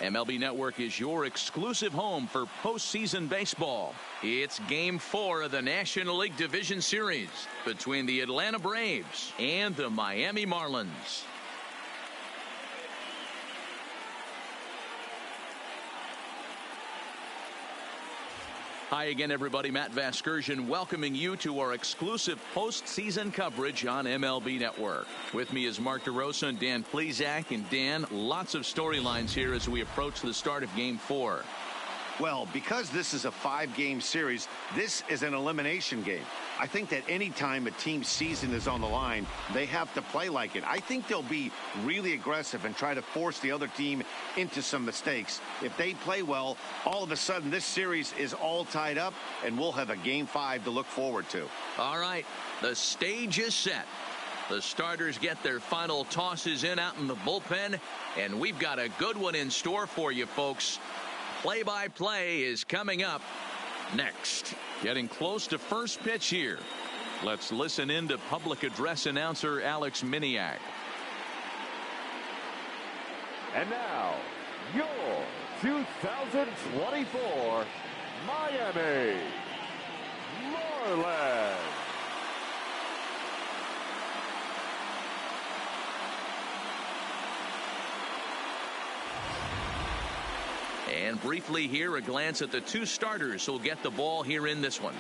MLB Network is your exclusive home for postseason baseball. It's Game 4 of the National League Division Series between the Atlanta Braves and the Miami Marlins. Hi again, everybody. Matt Vasgersian welcoming you to our exclusive postseason coverage on MLB Network. With me is Mark DeRosa and Dan Plesac. And Dan, lots of storylines here as we approach the start of Game 4. Well, because this is a 5-game series, this is an elimination game. I think that any time a team's season is on the line, they have to play like it. I think they'll be really aggressive and try to force the other team into some mistakes. If they play well, all of a sudden this series is all tied up, and we'll have a Game 5 to look forward to. All right, the stage is set. The starters get their final tosses in out in the bullpen, and we've got a good one in store for you, folks. Play-by-play is coming up next. Getting close to first pitch here. Let's listen in to public address announcer Alex Miniak. And now, your 2024 Miami Marlins. And briefly here, a glance at the two starters who'll get the ball here in this one.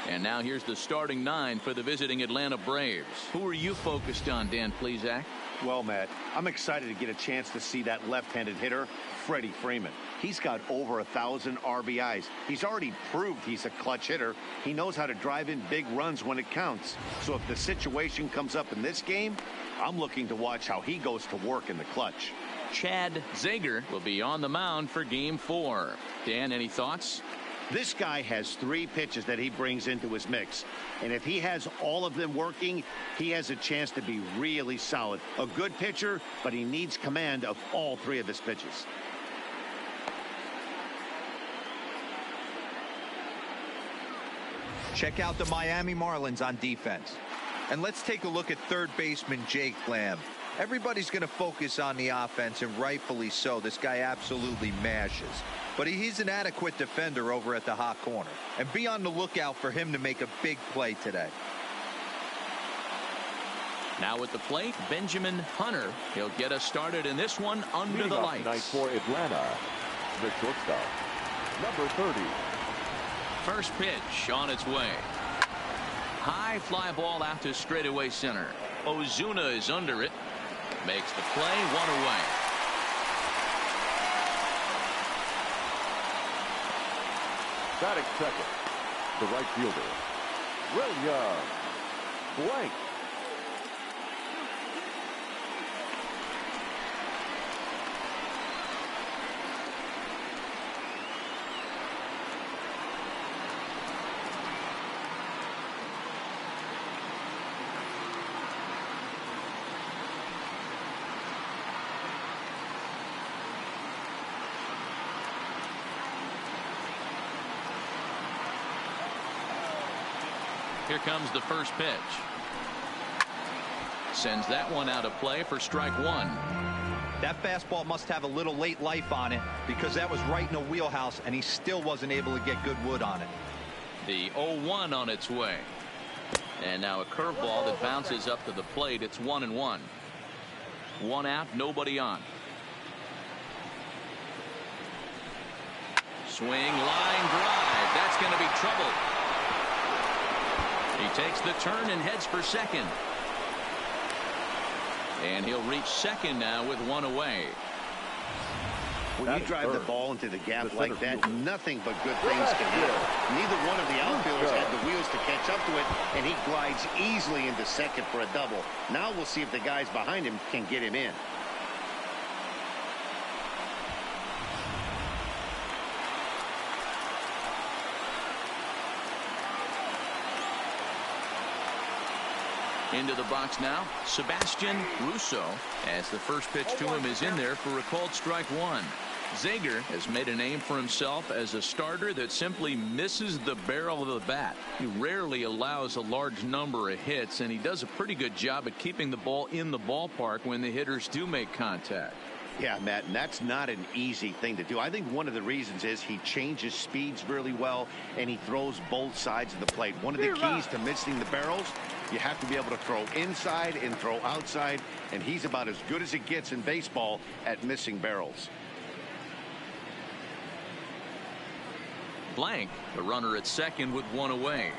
And now here's the starting 9 for the visiting Atlanta Braves. Who are you focused on, Dan Plesac? Well, Matt, I'm excited to get a chance to see that left-handed hitter, Freddie Freeman. He's got over 1,000 RBIs. He's already proved he's a clutch hitter. He knows how to drive in big runs when it counts. So if the situation comes up in this game, I'm looking to watch how he goes to work in the clutch. Chad Zager will be on the mound for Game 4. Dan, any thoughts? This guy has 3 pitches that he brings into his mix. And if he has all of them working, he has a chance to be really solid. A good pitcher, but he needs command of all 3 of his pitches. Check out the Miami Marlins on defense. And let's take a look at third baseman Jake Lamb. Everybody's going to focus on the offense, and rightfully so. This guy absolutely mashes. But he's an adequate defender over at the hot corner. And be on the lookout for him to make a big play today. Now at the plate, Benjamin Hunter. He'll get us started in this one under the lights. Tonight for Atlanta, the shortstop, number 30. First pitch on its way. High fly ball out to straightaway center. Ozuna is under it. Makes the play, 1 away. Batting second, the right fielder, William Blank. Here comes the first pitch. Sends that one out of play for strike 1. That fastball must have a little late life on it, because that was right in the wheelhouse, and he still wasn't able to get good wood on it. The 0-1 on its way. And now a curveball that bounces up to the plate. It's 1-1. 1 out, nobody on. Swing, line drive. That's going to be trouble. He takes the turn and heads for second. And he'll reach second now with 1 away. When you drive the ball into the gap like that, nothing but good things can happen. Neither one of the outfielders had the wheels to catch up to it, and he glides easily into second for a double. Now we'll see if the guys behind him can get him in. Into the box now, Sebastian Russo, as the first pitch to him is in there for a called strike 1. Zager has made a name for himself as a starter that simply misses the barrel of the bat. He rarely allows a large number of hits, and he does a pretty good job at keeping the ball in the ballpark when the hitters do make contact. Yeah, Matt, and that's not an easy thing to do. I think one of the reasons is he changes speeds really well, and he throws both sides of the plate. One of the keys to missing the barrels, you have to be able to throw inside and throw outside, and he's about as good as it gets in baseball at missing barrels. Blank, the runner at second with one away.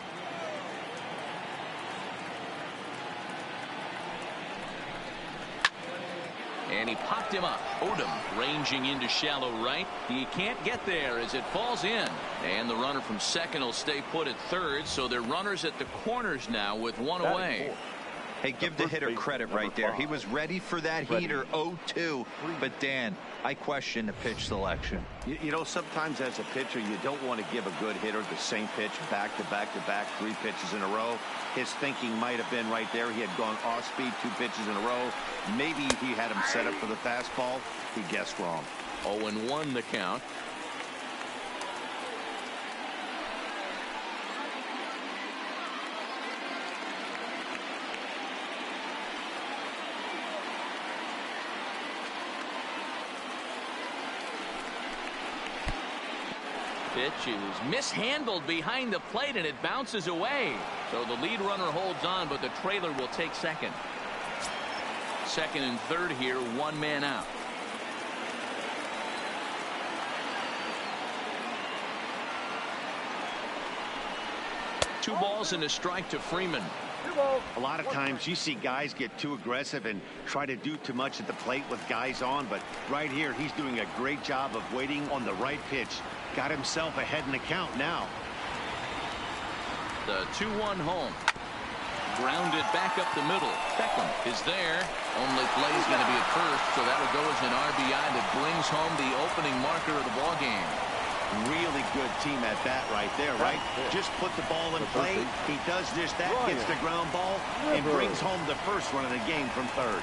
And he popped him up. Odom ranging into shallow right. He can't get there as it falls in. And the runner from second will stay put at third, so they're runners at the corners now with one away. Hey, give the hitter credit right there. He was ready for that heater 0-2. But, Dan, I question the pitch selection. You know, sometimes as a pitcher, you don't want to give a good hitter the same pitch back to back to back, 3 pitches in a row. His thinking might have been right there. He had gone off speed 2 pitches in a row. Maybe he had him set up for the fastball. He guessed wrong. 0-1 the count. Pitch is mishandled behind the plate, and it bounces away. So the lead runner holds on, but the trailer will take second. Second and third here, 1 man out. Two balls and a strike to Freeman. A lot of times you see guys get too aggressive and try to do too much at the plate with guys on, but right here he's doing a great job of waiting on the right pitch. Got himself ahead in the count now. The 2-1 home. Grounded back up the middle. Beckham is there. Only play is going to be at first, so that'll go as an RBI that brings home the opening marker of the ball game. Really good team at bat right there, right? Just put the ball in play. He does just that, gets the ground ball, and brings home the first run of the game from third.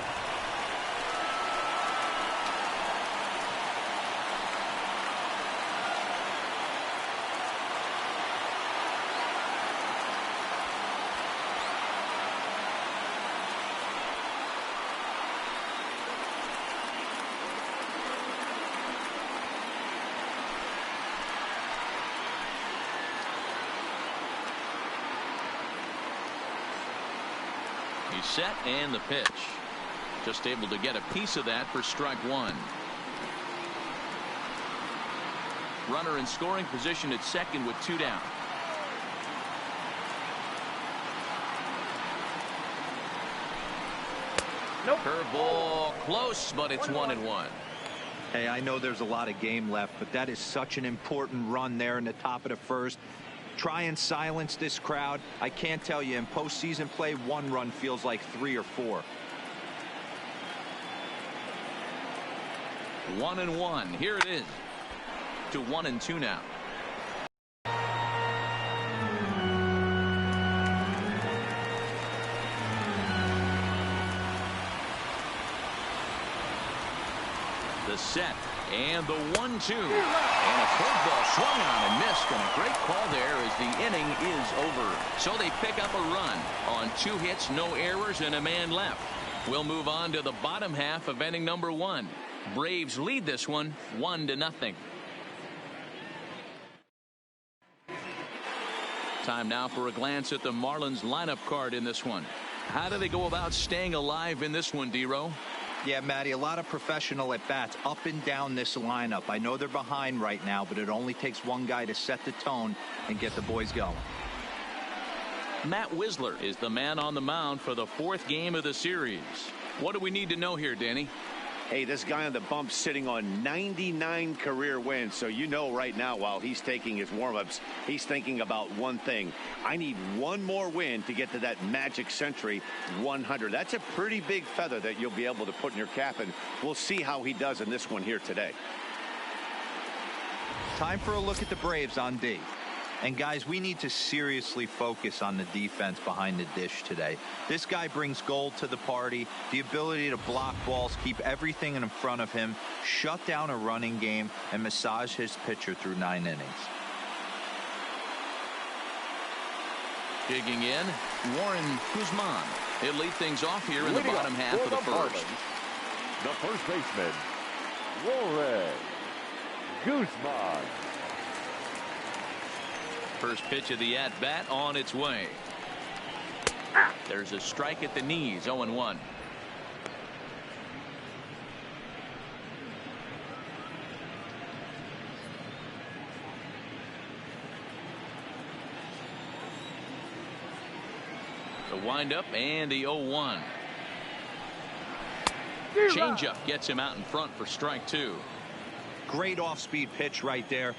He's set, and the pitch. Just able to get a piece of that for strike 1. Runner in scoring position at second with 2 down. Nope. Curveball close, but it's 1-1. Hey, I know there's a lot of game left, but that is such an important run there in the top of the first. Try and silence this crowd. I can't tell you, in postseason play, 1 run feels like 3 or 4. 1-1. Here it is. To 1-2 now. The set and the 1-2, and a curveball swung on and missed, and a great call there as the inning is over. So they pick up a run on 2 hits, no errors, and a man left. We'll move on to the bottom half of inning number 1. Braves lead this one 1-0. Time now for a glance at the Marlins lineup card in this one. How do they go about staying alive in this one, D-Row? Yeah, Matty, a lot of professional at-bats up and down this lineup. I know they're behind right now, but it only takes one guy to set the tone and get the boys going. Matt Wisler is the man on the mound for the 4th game of the series. What do we need to know here, Danny? Hey, this guy on the bump sitting on 99 career wins. So you know right now while he's taking his warm-ups, he's thinking about one thing. I need 1 more win to get to that magic century 100. That's a pretty big feather that you'll be able to put in your cap, and we'll see how he does in this one here today. Time for a look at the Braves on D. And guys, we need to seriously focus on the defense behind the dish today. This guy brings gold to the party, the ability to block balls, keep everything in front of him, shut down a running game, and massage his pitcher through 9 innings. Digging in, Warren Guzman. He'll lead things off here in the bottom half of the first. The first baseman, Warren Guzman. First pitch of the at-bat on its way. There's a strike at the knees, 0-1. The windup and the 0-1. Changeup gets him out in front for strike 2. Great off-speed pitch right there.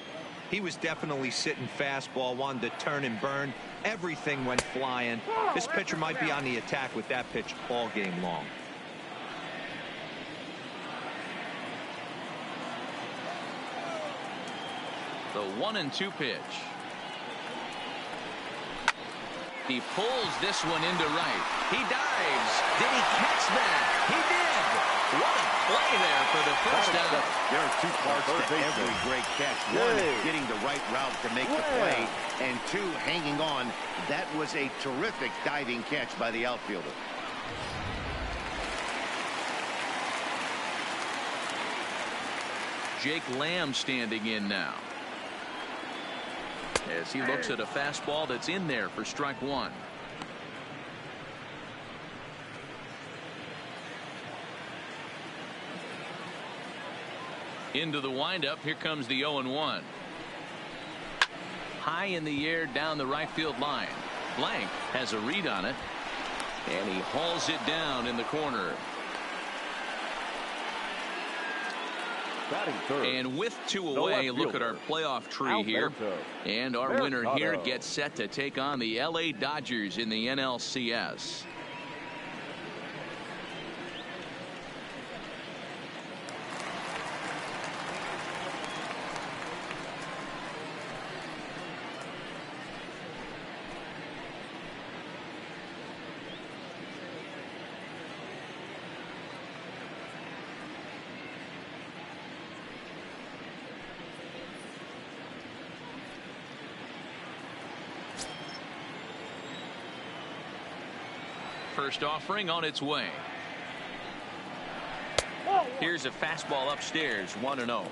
He was definitely sitting fastball, wanted to turn and burn. Everything went flying. This pitcher might be on the attack with that pitch all game long. The 1-2 pitch. He pulls this one into right. He dives. Did he catch that? He did. What a play there for the first out. There are 2 parts to every great catch. 1 is getting the right route to make the play, and 2, hanging on. That was a terrific diving catch by the outfielder. Jake Lamb standing in now, as he looks at a fastball that's in there for strike 1. Into the windup. Here comes the 0-1. High in the air down the right field line. Blank has a read on it, and he hauls it down in the corner. And with 2 away, look at our playoff tree here. And our winner here gets set to take on the LA Dodgers in the NLCS. First offering on its way. Here's a fastball upstairs, 1-0.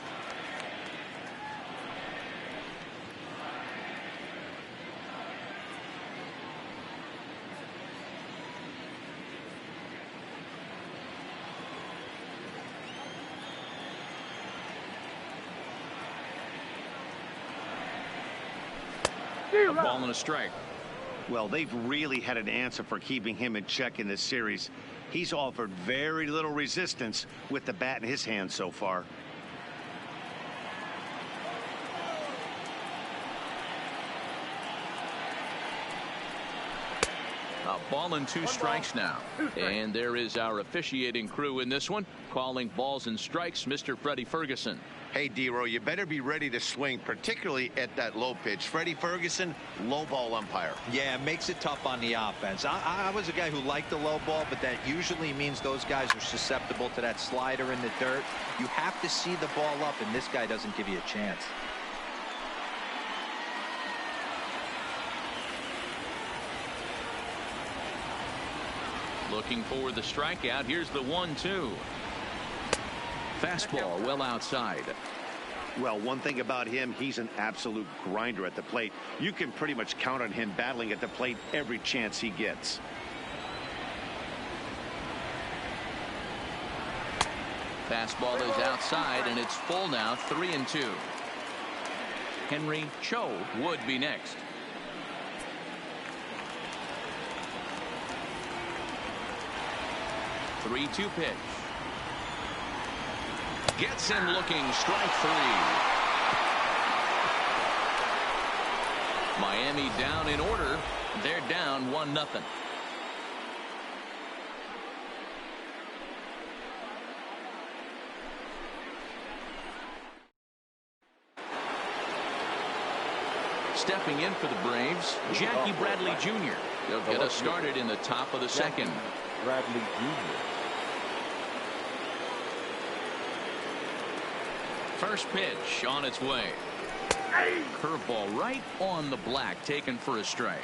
A ball and a strike. Well, they've really had an answer for keeping him in check in this series. He's offered very little resistance with the bat in his hand so far. A ball and 2 strikes now. And there is our officiating crew in this one, calling balls and strikes, Mr. Freddie Ferguson. Hey, D-Row, you better be ready to swing, particularly at that low pitch. Freddie Ferguson, low ball umpire. Yeah, it makes it tough on the offense. I was a guy who liked the low ball, but that usually means those guys are susceptible to that slider in the dirt. You have to see the ball up, and this guy doesn't give you a chance. Looking for the strikeout. Here's the 1-2. Fastball well outside. Well, one thing about him, he's an absolute grinder at the plate. You can pretty much count on him battling at the plate every chance he gets. Fastball is outside, and it's full now, 3-2. Henry Cho would be next. Three-two pitch. Gets him looking, strike 3. Miami down in order. They're down 1-0. Stepping in for the Braves, Jackie Bradley Jr. They'll get us started in the top of the second. Bradley Jr. First pitch on its way. Curveball right on the black, taken for a strike.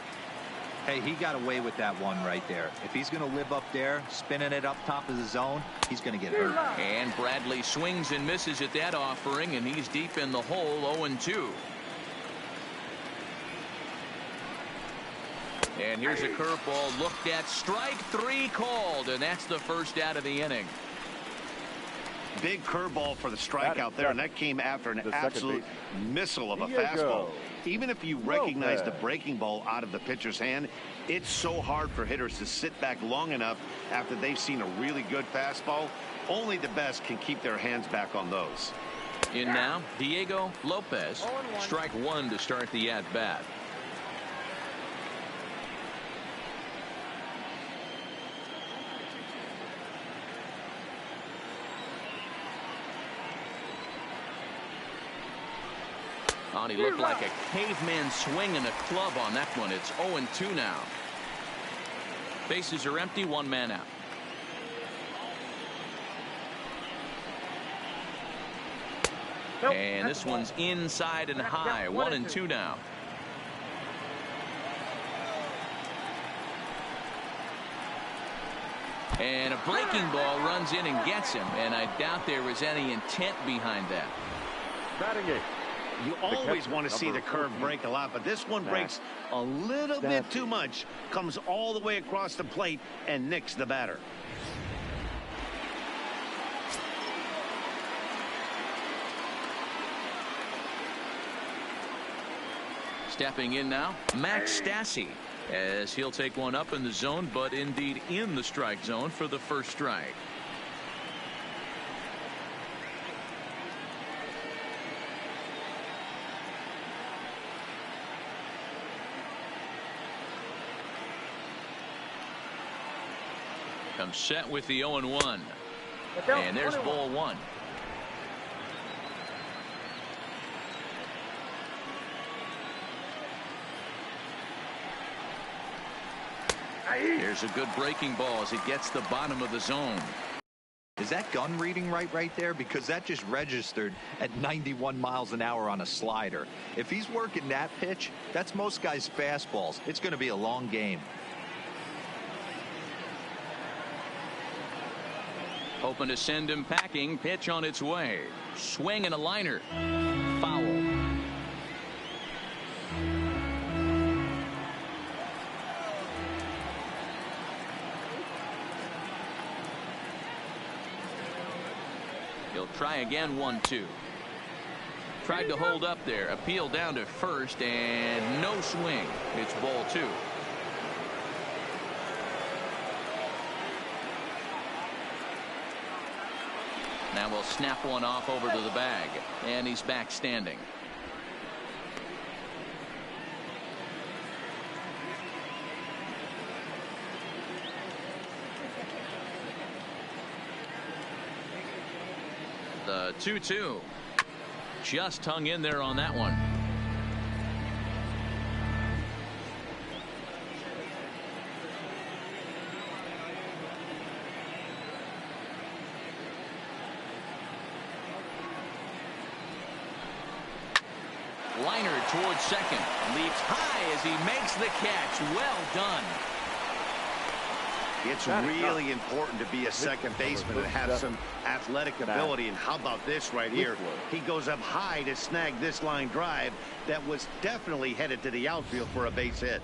Hey, he got away with that one right there. If he's going to live up there, spinning it up top of the zone, he's going to get hurt. And Bradley swings and misses at that offering, and he's deep in the hole, 0-2. And here's a curveball looked at, strike three called, and that's the first out of the inning. Big curveball for the strikeout there, and that came after an absolute missile of a fastball. Even if you recognize the breaking ball out of the pitcher's hand, it's so hard for hitters to sit back long enough after they've seen a really good fastball. Only the best can keep their hands back on those. In now, Diego Lopez. Strike one to start the at-bat. Oh, he looked like a caveman swinging a club on that one. It's 0-2 now. Bases are empty, one man out. And this one's inside and high, 1-2 now. And a breaking ball runs in and gets him, and I doubt there was any intent behind that. Batting it. You always want to see the curve break a lot, but this one breaks a little bit too much, comes all the way across the plate and nicks the batter. Stepping in now, Max Stassi, as he'll take one up in the zone, but indeed in the strike zone for the first strike. Comes set with the 0-1. And there's ball one. Here's a good breaking ball as it gets the bottom of the zone. Is that gun reading right there? Because that just registered at 91 miles an hour on a slider. If he's working that pitch, that's most guys' fastballs. It's going to be a long game. Hoping to send him packing. Pitch on its way. Swing and a liner. Foul. He'll try again, 1-2. Tried to hold up there. Appeal down to first and no swing. It's ball two. Now we'll snap one off over to the bag, and he's back standing. The 2-2 just hung in there on that one. Liner towards second. Leaps high as he makes the catch. Well done. It's really important to be a second baseman and have some athletic ability. And how about this right here? He goes up high to snag this line drive that was definitely headed to the outfield for a base hit.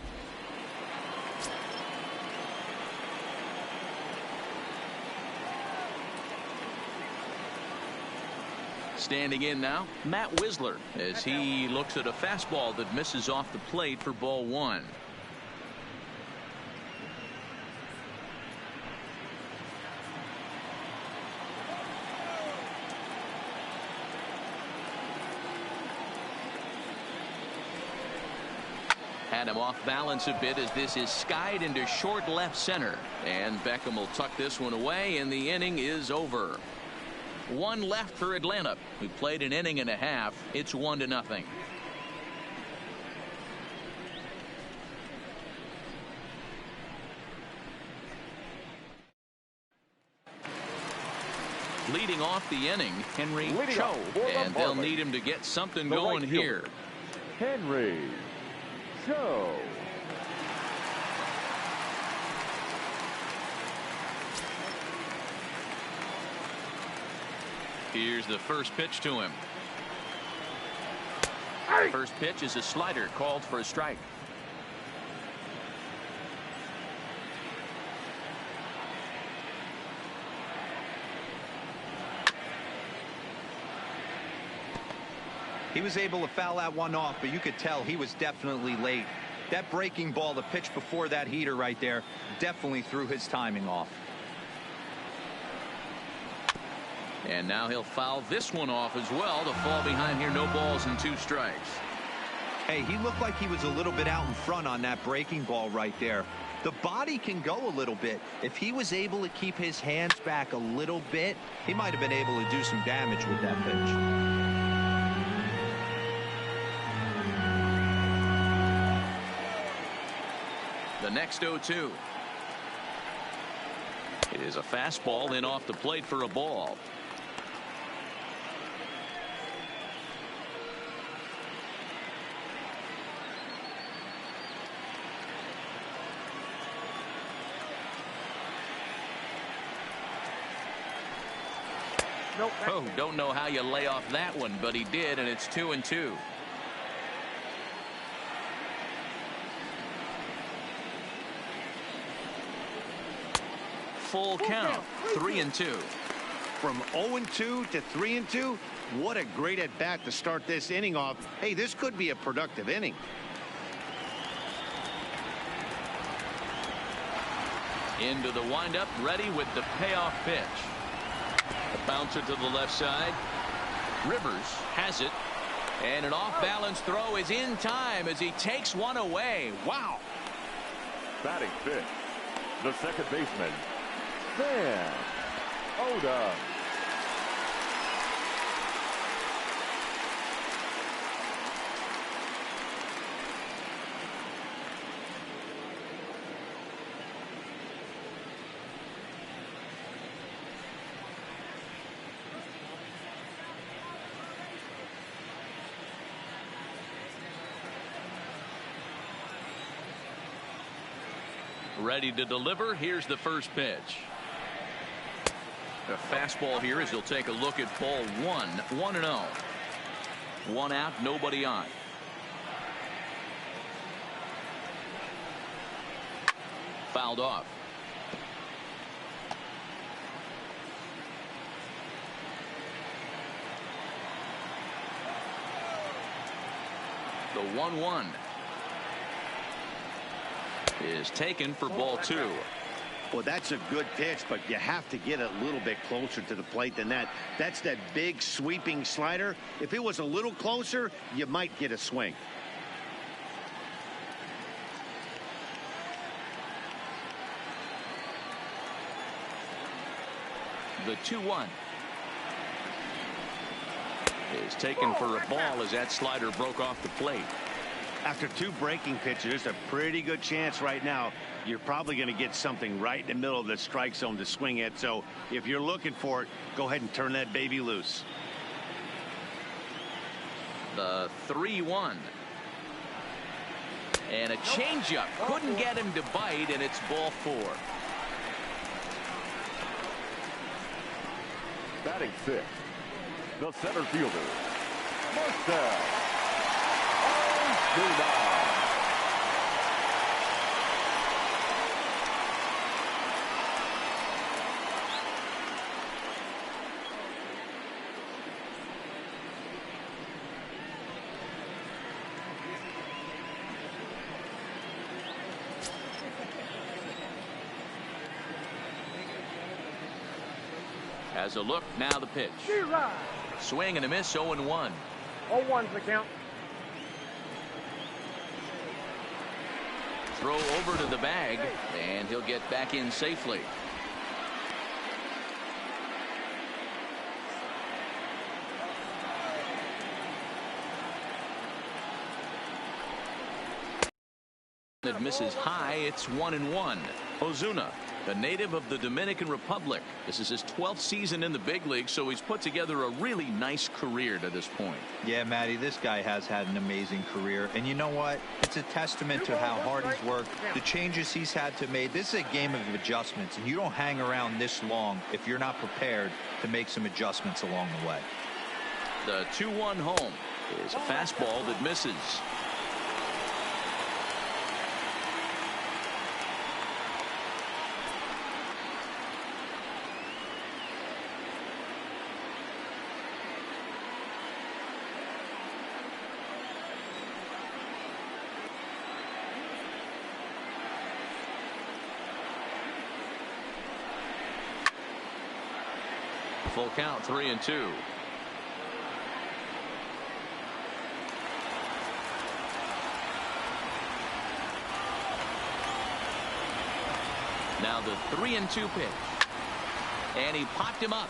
Standing in now, Matt Wisler, as he looks at a fastball that misses off the plate for ball one. Had him off balance a bit as this is skied into short left center. And Beckham will tuck this one away, and the inning is over. One left for Atlanta. We played an inning and a half. It's 1-0. Leading off the inning, Henry Cho, and they'll need him to get something going here. Henry Cho. Here's the first pitch to him. First pitch is a slider called for a strike. He was able to foul that one off, but you could tell he was definitely late. That breaking ball, the pitch before that heater right there, definitely threw his timing off. And now he'll foul this one off as well to fall behind here. No balls and 2 strikes. Hey, he looked like he was a little bit out in front on that breaking ball right there. The body can go a little bit. If he was able to keep his hands back a little bit, he might have been able to do some damage with that pitch. The next 0-2. It is a fastball in off the plate for a ball. Oh, don't know how you lay off that one, but he did, and it's 2-2. Full count, 3-2. From 0-2 to 3-2, what a great at bat to start this inning off. Hey, this could be a productive inning. Into the windup, ready with the payoff pitch. A bouncer to the left side. Rivers has it, and an off-balance throw is in time as he takes one away. Wow. Batting fifth, the second baseman, Sam Oda. Ready to deliver. Here's the first pitch. A fastball here as he'll take a look at ball 1. 1-0. 1 out, nobody on. Fouled off. The 1-1 is taken for ball 2. Well, that's a good pitch, but you have to get a little bit closer to the plate than that. That's that big sweeping slider. If it was a little closer, you might get a swing. The 2-1 is taken for a ball as that slider broke off the plate. After 2 breaking pitches, there's a pretty good chance right now you're probably going to get something right in the middle of the strike zone to swing at. So if you're looking for it, go ahead and turn that baby loose. The 3-1. And a changeup. Couldn't get him to bite, and it's ball 4. Batting fifth, the center fielder, Marcel Ozuna. As a look, now the pitch. Swing and a miss, 0-1. 0-1's the count. Throw over to the bag, and he'll get back in safely. It misses high. It's 1-1. Ozuna A native of the Dominican Republic. This is his 12th season in the big league, so he's put together a really nice career to this point. Yeah, Matty, this guy has had an amazing career. And you know what? It's a testament to how hard he's worked, the changes he's had to make. This is a game of adjustments, and you don't hang around this long if you're not prepared to make some adjustments along the way. The 2-1 home is a fastball that misses. Full count, 3-2. Now the 3-2 pitch. And he popped him up.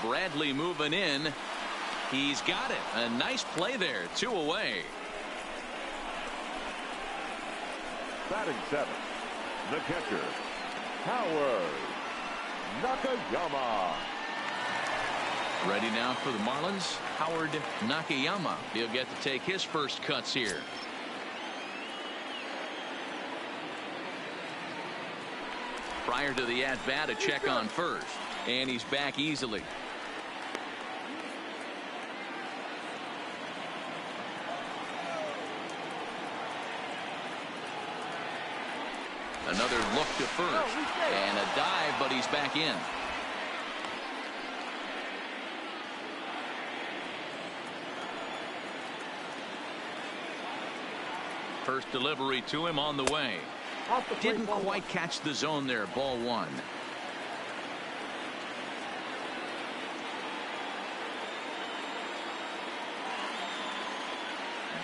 Bradley moving in. He's got it. A nice play there. 2 away. Batting 7th, the catcher, Howard Nakayama. Ready now for the Marlins, Howard Nakayama. He'll get to take his first cuts here. Prior to the at-bat, a check on first. And he's back easily. Another look to first. And a dive, but he's back in. First delivery to him on the way. Didn't quite catch the zone there. Ball 1.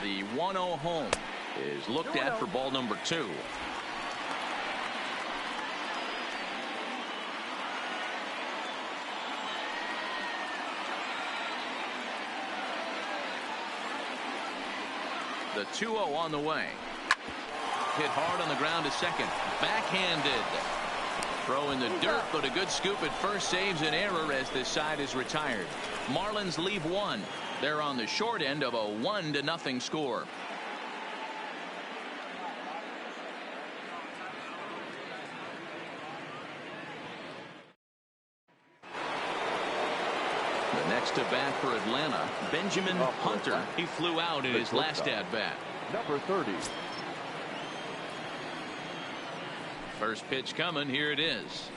The 1-0 home is looked at for ball number 2. The 2-0 on the way. Hit hard on the ground to second. Backhanded. Throw in the dirt, but a good scoop at first saves an error as this side is retired. Marlins leave 1. They're on the short end of a 1-0 score. The next to bat for Atlanta, Benjamin Hunter. He flew out in his last at bat. Number 30. First pitch coming. Here it is.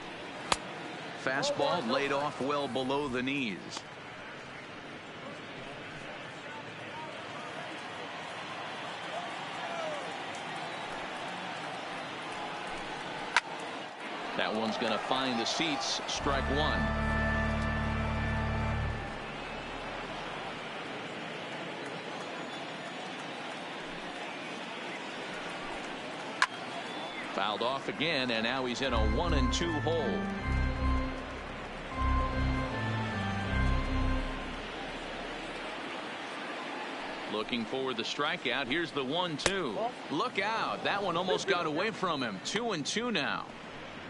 Fastball laid off well below the knees. That one's going to find the seats. Strike 1. Fouled off again, and now he's in a 1-2 hole. Looking for the strikeout. Here's the 1-2. Look out. That one almost got away from him. 2-2 now.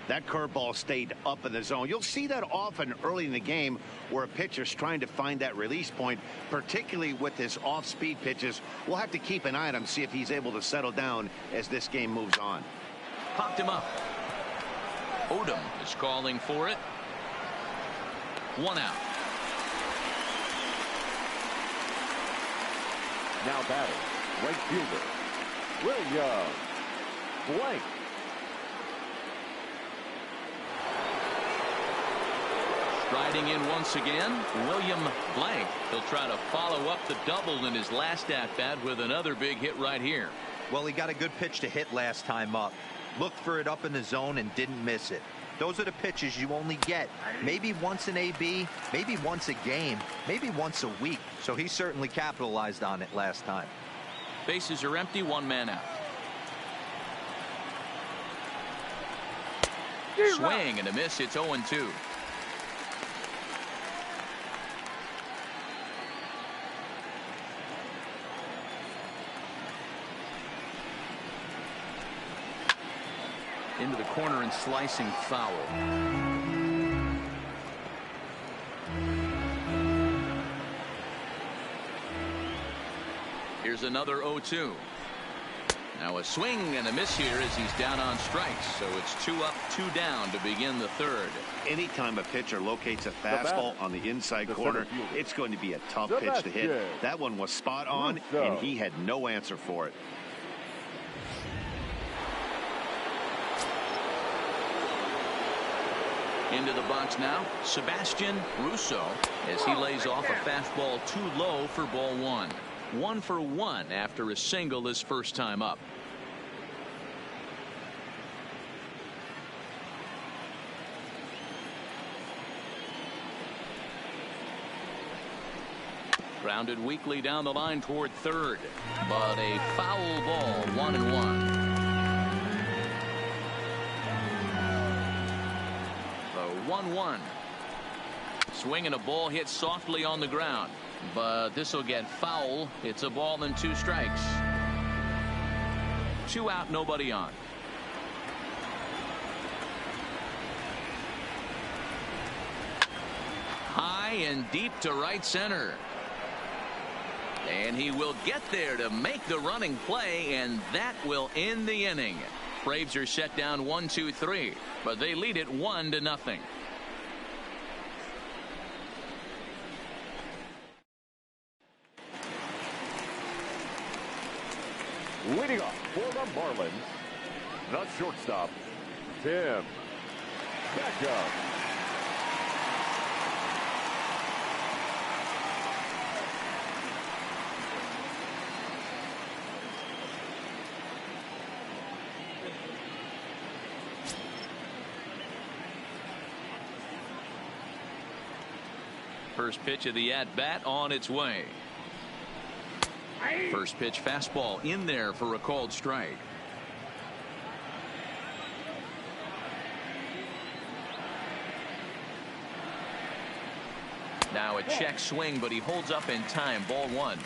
That curveball stayed up in the zone. You'll see that often early in the game where a pitcher's trying to find that release point, particularly with his off-speed pitches. We'll have to keep an eye on him, see if he's able to settle down as this game moves on. Popped him up. Odom is calling for it. 1 out. Now batting, right fielder, William Blank. Striding in once again, William Blank. He'll try to follow up the double in his last at-bat with another big hit right here. Well, he got a good pitch to hit last time up. Looked for it up in the zone and didn't miss it. Those are the pitches you only get maybe once in AB, maybe once a game, maybe once a week. So he certainly capitalized on it last time. Bases are empty, 1 man out. Swing and a miss. It's 0-2. Into the corner and slicing foul. Here's another 0-2. Now a swing and a miss here as he's down on strikes. So it's 2 up, 2 down to begin the third. Anytime a pitcher locates a fastball on the inside corner, it's going to be a tough pitch to hit. That one was spot on, and he had no answer for it. Into the box now, Sebastian Russo, as he lays off a fastball too low for ball 1. 1 for 1 after a single his first time up. Grounded weakly down the line toward third, but a foul ball. 1-1. The 1-1. Swing and a ball hit softly on the ground, but this will get foul. It's a ball and 2 strikes. 2 out, nobody on. High and deep to right center. And he will get there to make the running play, and that will end the inning. Braves are set down 1-2-3, but they lead it 1-0. Leading off for the Marlins, the shortstop, Tim Beckham. First pitch of the at-bat on its way. First pitch fastball in there for a called strike. Now a check swing, but he holds up in time. Ball 1.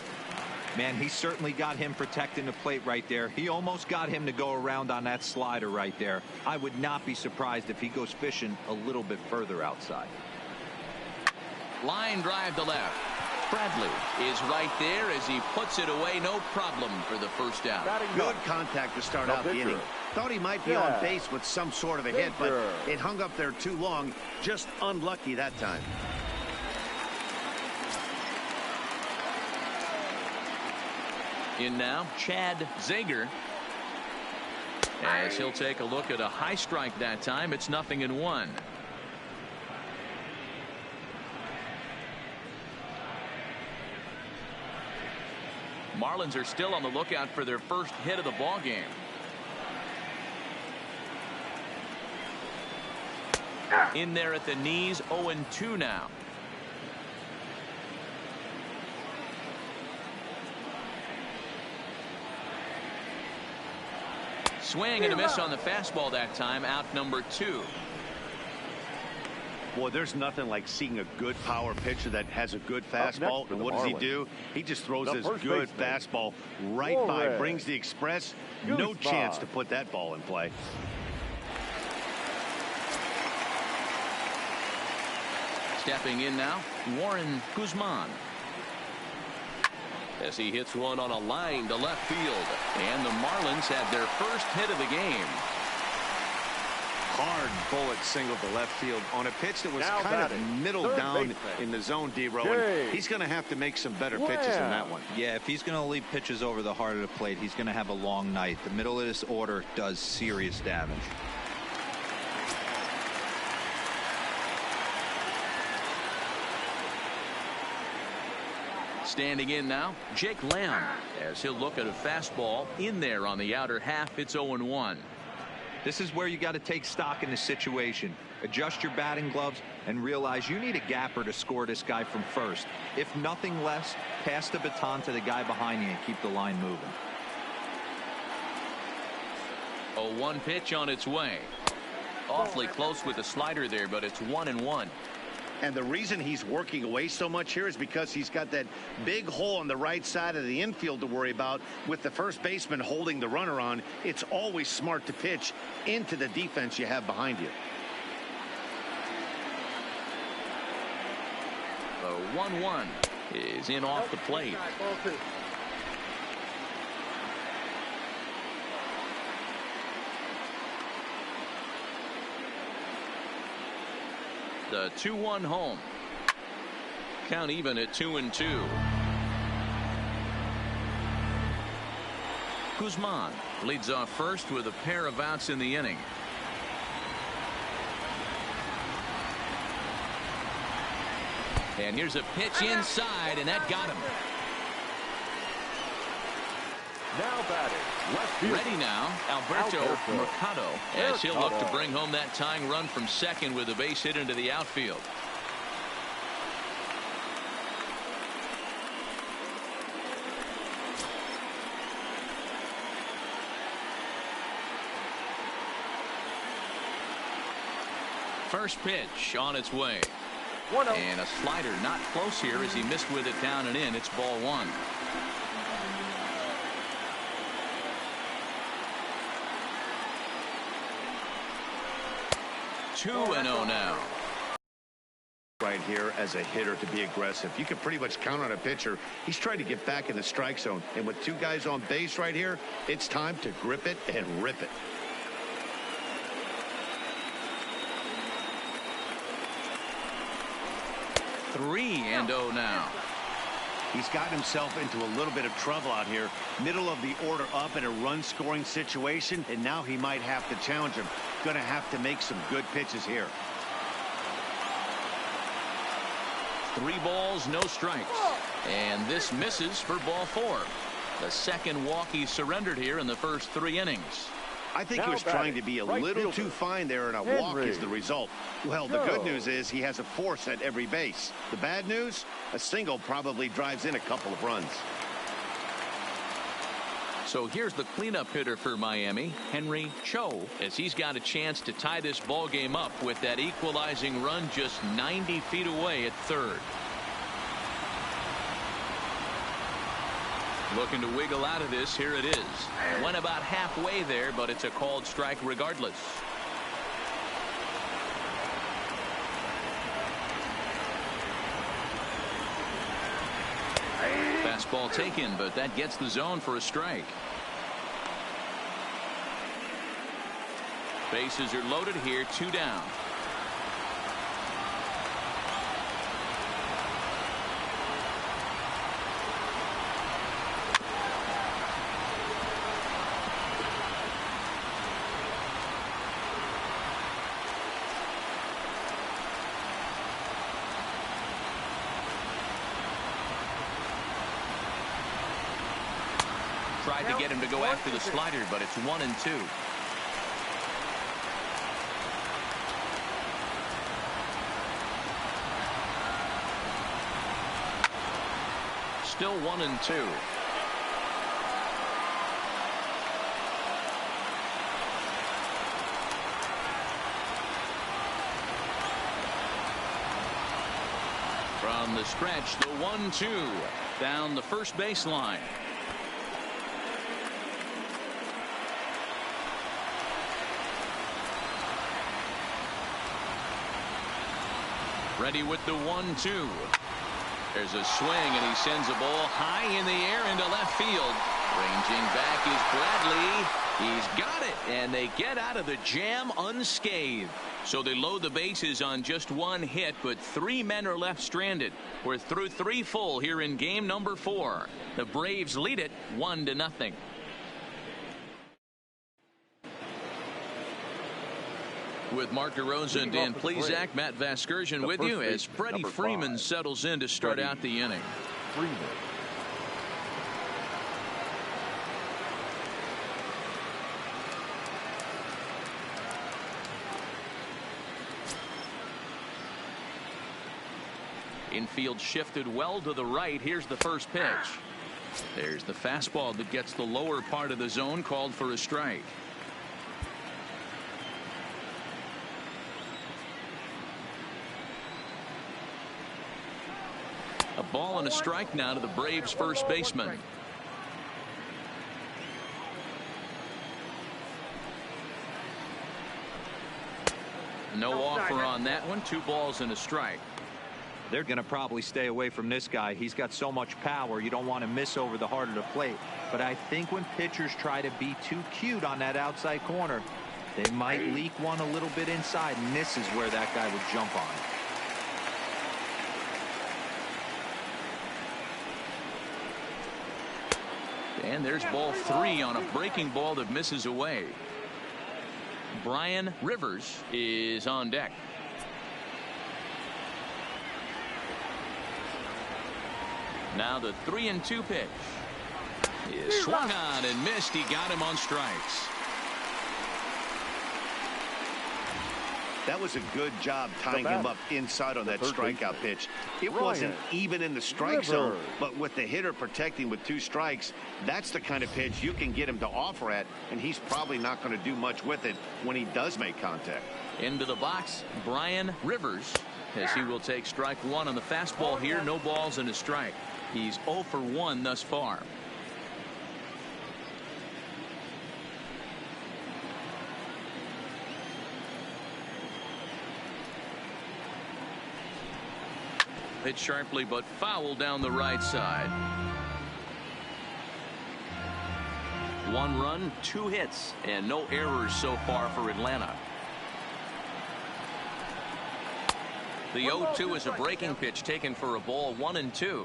Man, he certainly got him protecting the plate right there. He almost got him to go around on that slider right there. I would not be surprised if he goes fishing a little bit further outside. Line drive to left. Bradley is right there as he puts it away. No problem for the first out. Good contact to start out the inning. Thought he might be on base with some sort of a hit, but it hung up there too long. Just unlucky that time. In now, Chad Zager. As he'll take a look at a high strike that time. It's 0-1. Marlins are still on the lookout for their first hit of the ball game. In there at the knees, 0-2 now. Swing and a miss on the fastball that time. Out number 2. Boy, there's nothing like seeing a good power pitcher that has a good fastball. And what does he do? He just throws his good fastball right by, brings the express. No chance to put that ball in play. Stepping in now, Warren Guzman. As he hits one on a line to left field. And the Marlins have their first hit of the game. Hard bullet single to left field on a pitch that was kind of middle down in the zone, D-Row. And he's going to have to make some better pitches than that one. Yeah, if he's going to leave pitches over the heart of the plate, he's going to have a long night. The middle of this order does serious damage. Standing in now, Jake Lamb, as he'll look at a fastball in there on the outer half. It's 0-1. This is where you got to take stock in the situation. Adjust your batting gloves and realize you need a gapper to score this guy from first. If nothing less, pass the baton to the guy behind you and keep the line moving. A 1 pitch on its way. Awfully close with the slider there, but it's 1-1. And the reason he's working away so much here is because he's got that big hole on the right side of the infield to worry about. With the first baseman holding the runner on, it's always smart to pitch into the defense you have behind you. The 1-1 is in off the plate. The 2-1 home. Count even at 2-2. Guzman leads off first with a pair of outs in the inning. And here's a pitch inside, and that got him. Now batting, left field. Ready now, Alberto Mercado, as he'll look to bring home that tying run from second with a base hit into the outfield. First pitch on its way. And a slider not close here as he missed with it down and in. It's ball one. 2-0 now. Right here as a hitter to be aggressive. You can pretty much count on a pitcher. He's trying to get back in the strike zone. And with two guys on base right here, it's time to grip it and rip it. Three and 0 now. He's got himself into a little bit of trouble out here. Middle of the order up in a run-scoring situation, and now he might have to challenge him. Going to have to make some good pitches here. 3 balls, no strikes. And this misses for ball 4. The second walk he surrendered here in the first 3 innings. I think he was trying to be a little too fine there, and a walk is the result. Well, the good news is he has a force at every base. The bad news, a single probably drives in a couple of runs. So here's the cleanup hitter for Miami, Henry Cho, as he's got a chance to tie this ball game up with that equalizing run just 90 feet away at third. Looking to wiggle out of this. Here it is. Went about halfway there, but it's a called strike regardless. Fastball taken, but that gets the zone for a strike. Bases are loaded here, 2 down. Tried to get him to go after the slider, but it's 1-2. Still 1-2. From the stretch, the 1-2 down the first baseline. Ready with the 1-2. There's a swing, and he sends a ball high in the air into left field. Ranging back is Bradley. He's got it, and they get out of the jam unscathed. So they load the bases on just 1 hit, but 3 men are left stranded. We're through 3 full here in game number 4. The Braves lead it 1-0. With Mark DeRosa and Dan Plesac, Matt Vasgersian with you as Freddie Freeman settles in to start out the inning. Infield shifted well to the right. Here's the first pitch. There's the fastball that gets the lower part of the zone, called for a strike. A ball and a strike now to the Braves first baseman. No offer on that one. 2 balls and a strike. They're going to probably stay away from this guy. He's got so much power. You don't want to miss over the heart of the plate. But I think when pitchers try to be too cute on that outside corner, they might leak one a little bit inside, and this is where that guy would jump on. And there's ball 3 on a breaking ball that misses away. Brian Rivers is on deck. Now the 3-2 pitch is swung on and missed. He got him on strikes. That was a good job tying him up inside on that strikeout pitch. It wasn't even in the strike zone, but with the hitter protecting with 2 strikes, that's the kind of pitch you can get him to offer at, and he's probably not going to do much with it when he does make contact. Into the box, Brian Rivers, as he will take strike 1 on the fastball here. No balls and a strike. He's 0 for 1 thus far. Hit sharply but foul down the right side. 1 run, 2 hits, and no errors so far for Atlanta. The 0-2 is a breaking pitch taken for a ball. 1-2.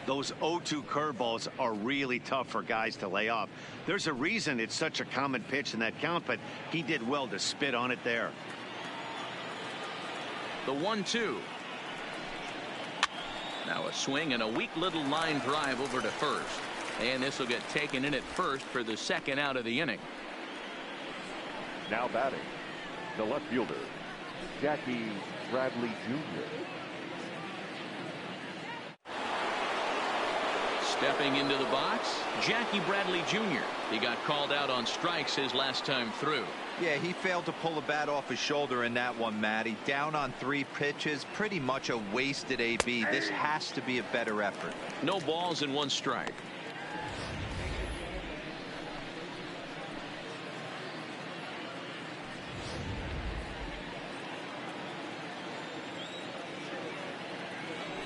Those 0-2 curveballs are really tough for guys to lay off. There's a reason it's such a common pitch in that count, but he did well to spit on it there. The 1-2. Now a swing and a weak little line drive over to first. And this will get taken in at first for the 2nd out of the inning. Now batting, the left fielder, Jackie Bradley Jr. Stepping into the box, Jackie Bradley Jr. He got called out on strikes his last time through. Yeah, he failed to pull the bat off his shoulder in that one, Matty. Down on 3 pitches, pretty much a wasted AB. This has to be a better effort. No balls and 1 strike.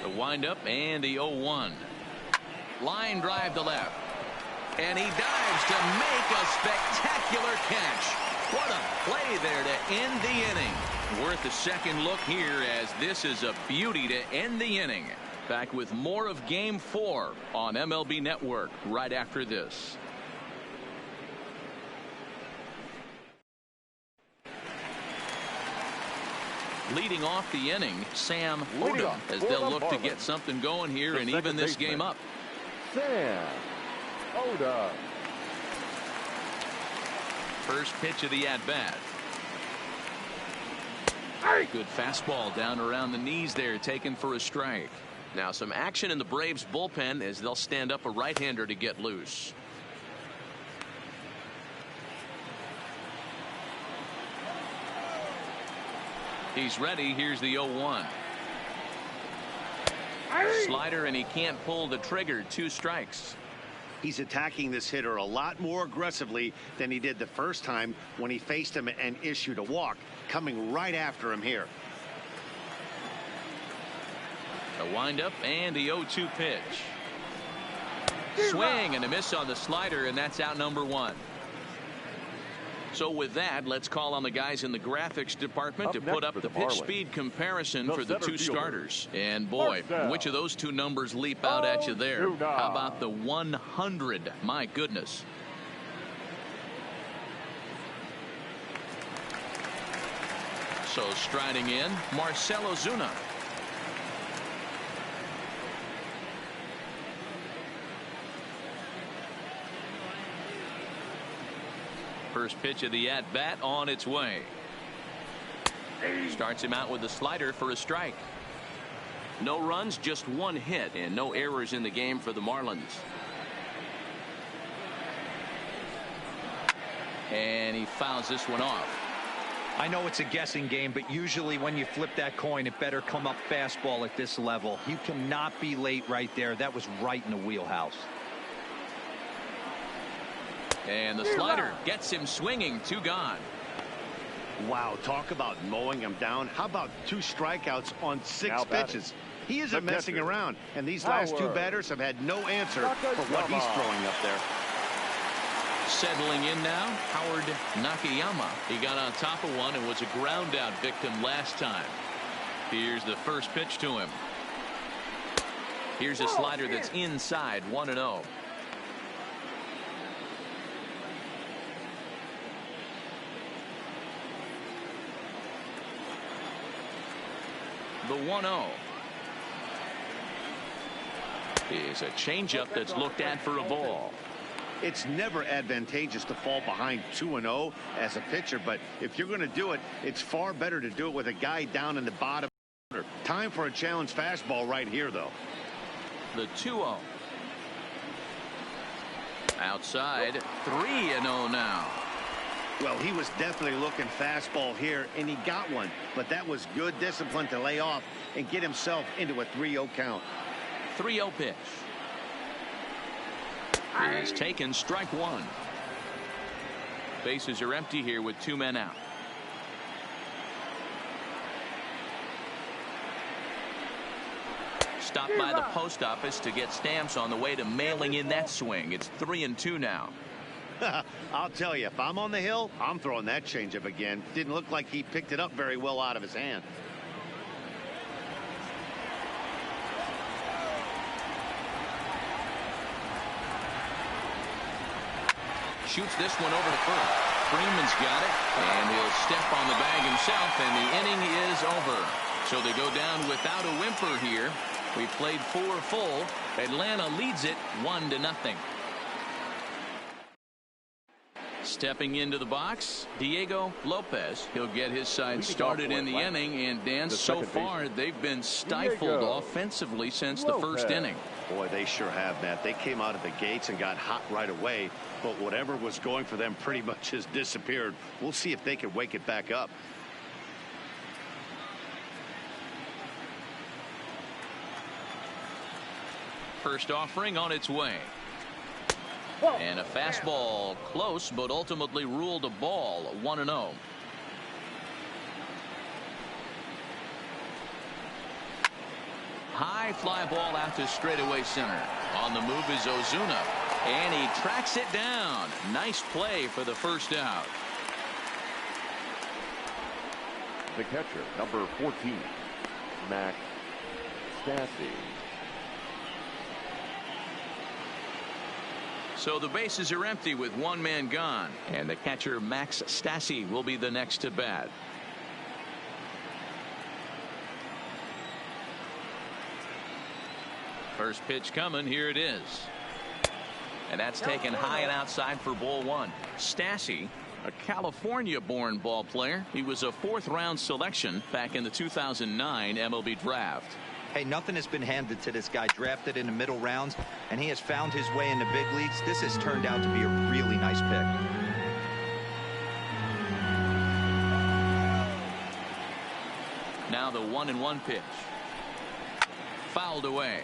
The windup and the 0-1. Line drive to left. And he dives to make a spectacular catch. What a play there to end the inning. Worth a second look here, as this is a beauty to end the inning. Back with more of Game 4 on MLB Network right after this. Leading off the inning, Sam Odom, as they'll look to get something going here and even this game up. Sam Odom. First pitch of the at-bat. Good fastball down around the knees there, taken for a strike. Now some action in the Braves bullpen as they'll stand up a right-hander to get loose. He's ready. Here's the 0-1. Slider, and he can't pull the trigger. 2 strikes. He's attacking this hitter a lot more aggressively than he did the first time when he faced him and issued a walk, coming right after him here. A windup and the 0-2 pitch. Swing and a miss on the slider, and that's out number 1. So with that, let's call on the guys in the graphics department to put up the pitch speed comparison for the 2 starters. And boy, which of those 2 numbers leap out at you there? How about the 100? My goodness. So striding in, Marcell Ozuna. First pitch of the at-bat on its way. Starts him out with the slider for a strike. No runs, just 1 hit, and no errors in the game for the Marlins. And he fouls this one off. I know it's a guessing game, but usually when you flip that coin, it better come up fastball at this level. You cannot be late right there. That was right in the wheelhouse. And the slider gets him swinging. 2 gone. Wow, talk about mowing him down. How about 2 strikeouts on 6 pitches? He isn't messing around, and these last 2 batters have had no answer for what he's throwing up there. Settling in now, Howard Nakayama. He got on top of one and was a ground out victim last time. Here's the first pitch to him. Here's a slider that's inside, 1-0. The 1-0 is a changeup that's looked at for a ball. It's never advantageous to fall behind 2-0 as a pitcher, but if you're going to do it, it's far better to do it with a guy down in the bottom. Time for a challenge fastball right here, though. The 2-0. Outside, 3-0 now. Well, he was definitely looking fastball here, and he got one, but that was good discipline to lay off and get himself into a 3-0 count. 3-0 pitch. Is taken, strike 1. Bases are empty here with 2 men out. Stopped by the post office to get stamps on the way to mailing in that swing. It's 3-2 now. I'll tell you, if I'm on the hill, I'm throwing that changeup again. Didn't look like he picked it up very well out of his hand. Shoots this one over to first. Freeman's got it, and he'll step on the bag himself, and the inning is over. So they go down without a whimper here. We played 4 full. Atlanta leads it 1-0. Stepping into the box, Diego Lopez. He'll get his side started in the inning, and Dan, so far they've been stifled offensively since the first inning. Boy, they sure have, Matt. They came out of the gates and got hot right away, but whatever was going for them pretty much has disappeared. We'll see if they can wake it back up. First offering on its way. And a fastball close, but ultimately ruled a ball. 1-0. High fly ball out to straightaway center. On the move is Ozuna, and he tracks it down. Nice play for the first out. The catcher, number 14, Max Stassi. So the bases are empty with 1 man gone, and the catcher Max Stassi will be the next to bat. First pitch coming. Here it is, and that's taken high and outside for ball 1. Stassi, a California-born ball player. He was a 4th-round selection back in the 2009 MLB draft. Hey, nothing has been handed to this guy. Drafted in the middle rounds, and he has found his way in the big leagues. This has turned out to be a really nice pick. Now the 1-1 pitch. Fouled away.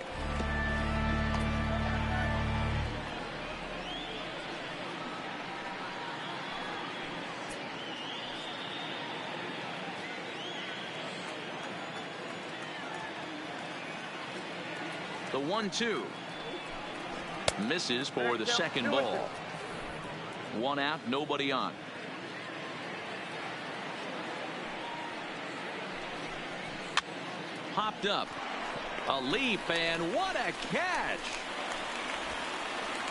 The 1-2 misses for the second ball. 1 out, nobody on. Popped up. A leap, and what a catch!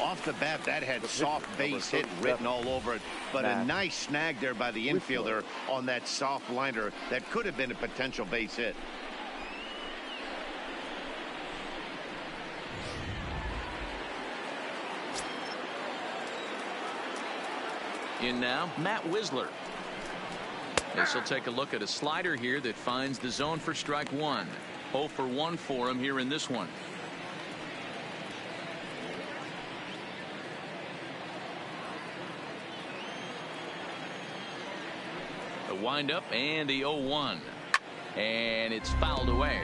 Off the bat, that had soft base hit written all over it, but a nice snag there by the infielder on that soft liner that could have been a potential base hit. In now, Matt Wisler. This will take a look at a slider here that finds the zone for strike 1. 0 for 1 for him here in this one. The windup and the 0-1. And it's fouled away.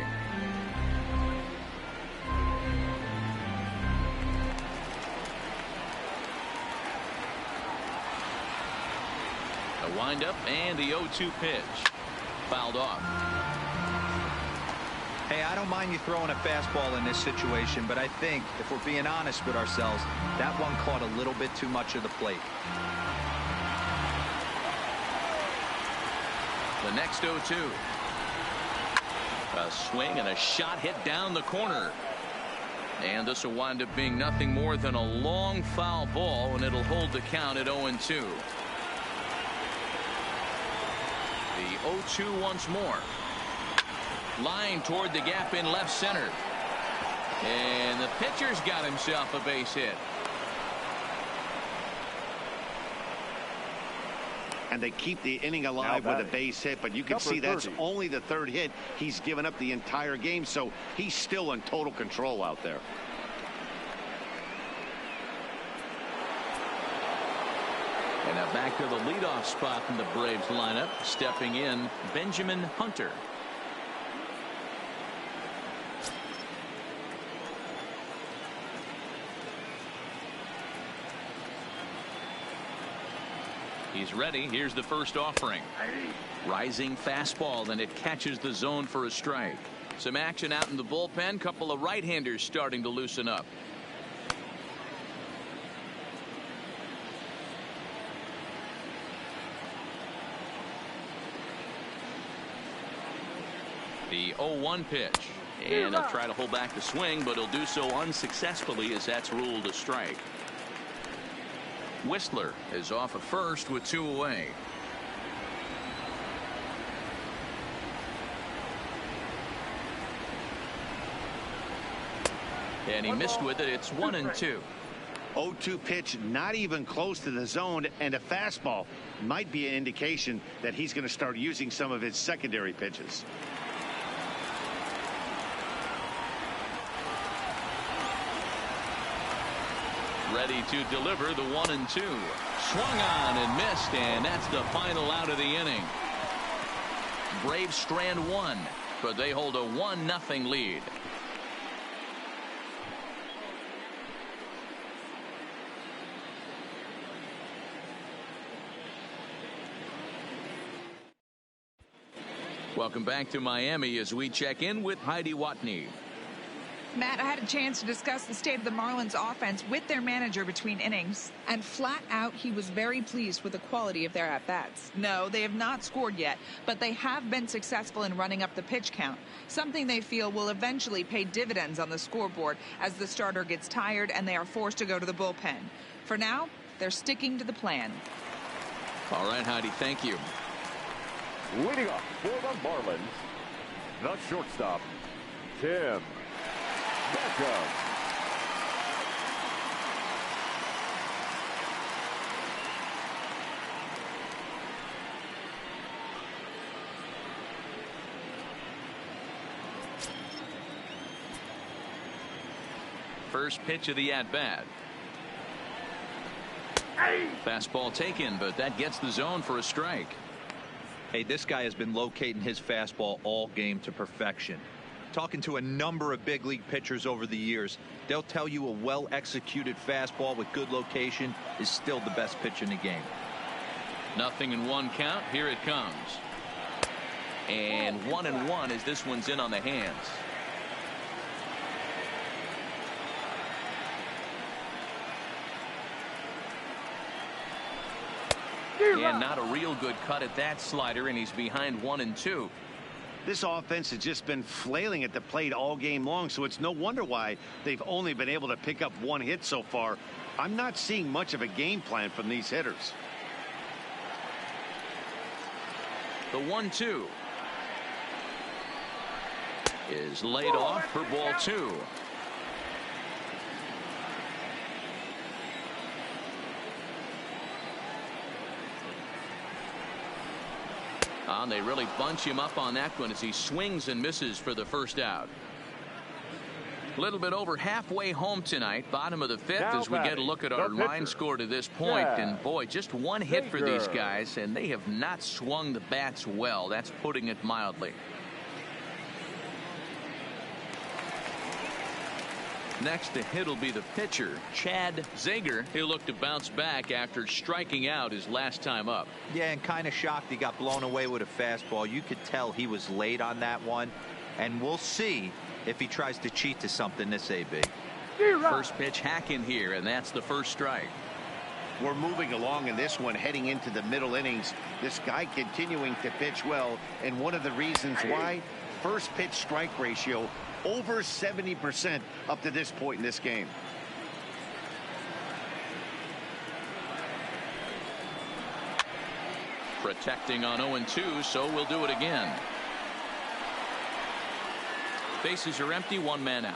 A windup and the 0-2 pitch. Fouled off. Hey, I don't mind you throwing a fastball in this situation, but I think if we're being honest with ourselves, that one caught a little bit too much of the plate. The next 0-2. A swing and a shot hit down the corner. And this will wind up being nothing more than a long foul ball, and it'll hold the count at 0-2. The 0-2 once more. Line toward the gap in left center. And the pitcher's got himself a base hit. And they keep the inning alive with a base hit, but you can see that's only the third hit he's given up the entire game, so he's still in total control out there. And now back to the leadoff spot in the Braves lineup. Stepping in, Benjamin Hunter. He's ready. Here's the first offering. Rising fastball, and it catches the zone for a strike. Some action out in the bullpen. Couple of right-handers starting to loosen up. The 0-1 pitch. And he'll try to hold back the swing, but he'll do so unsuccessfully as that's ruled a strike. Whistler is off at first with 2 away. And he missed with it. It's 1-2. 0-2 pitch, not even close to the zone, and a fastball might be an indication that he's going to start using some of his secondary pitches. Ready to deliver the 1-2. Swung on and missed, and that's the final out of the inning. Braves strand 1, but they hold a 1-0 lead. Welcome back to Miami as we check in with Heidi Watney. Matt, I had a chance to discuss the state of the Marlins offense with their manager between innings, and flat out he was very pleased with the quality of their at-bats. No, they have not scored yet, but they have been successful in running up the pitch count, something they feel will eventually pay dividends on the scoreboard as the starter gets tired and they are forced to go to the bullpen. For now, they're sticking to the plan. All right, Heidi, thank you. Leading off for the Marlins, the shortstop, Tim Beckham. First pitch of the at-bat. Fastball taken, but that gets the zone for a strike. Hey, this guy has been locating his fastball all game to perfection. Talking to a number of big league pitchers over the years, they'll tell you a well-executed fastball with good location is still the best pitch in the game. 0-1 count. Here it comes. And 1-1 as this one's in on the hands. And not a real good cut at that slider, and he's behind 1-2. This offense has just been flailing at the plate all game long, so it's no wonder why they've only been able to pick up 1 hit so far. I'm not seeing much of a game plan from these hitters. The 1-2 is laid off for ball 2. And they really bunch him up on that one as he swings and misses for the first out. A little bit over halfway home tonight, bottom of the fifth, Now as we get a batting, look at the our pitcher. line score to this point. Yeah. And boy, just one hit for these guys, and they have not swung the bats well. That's putting it mildly. Next to hit will be the pitcher, Chad Zager. He'll look to bounce back after striking out his last time up. Yeah, and kind of shocked he got blown away with a fastball. You could tell he was late on that one, and we'll see if he tries to cheat to something this AB. First pitch hacking here, and that's the first strike. We're moving along in this one, heading into the middle innings. This guy continuing to pitch well, and one of the reasons why, first pitch strike ratio over 70% up to this point in this game. Protecting on 0-2, so we'll do it again. Bases are empty, one man out.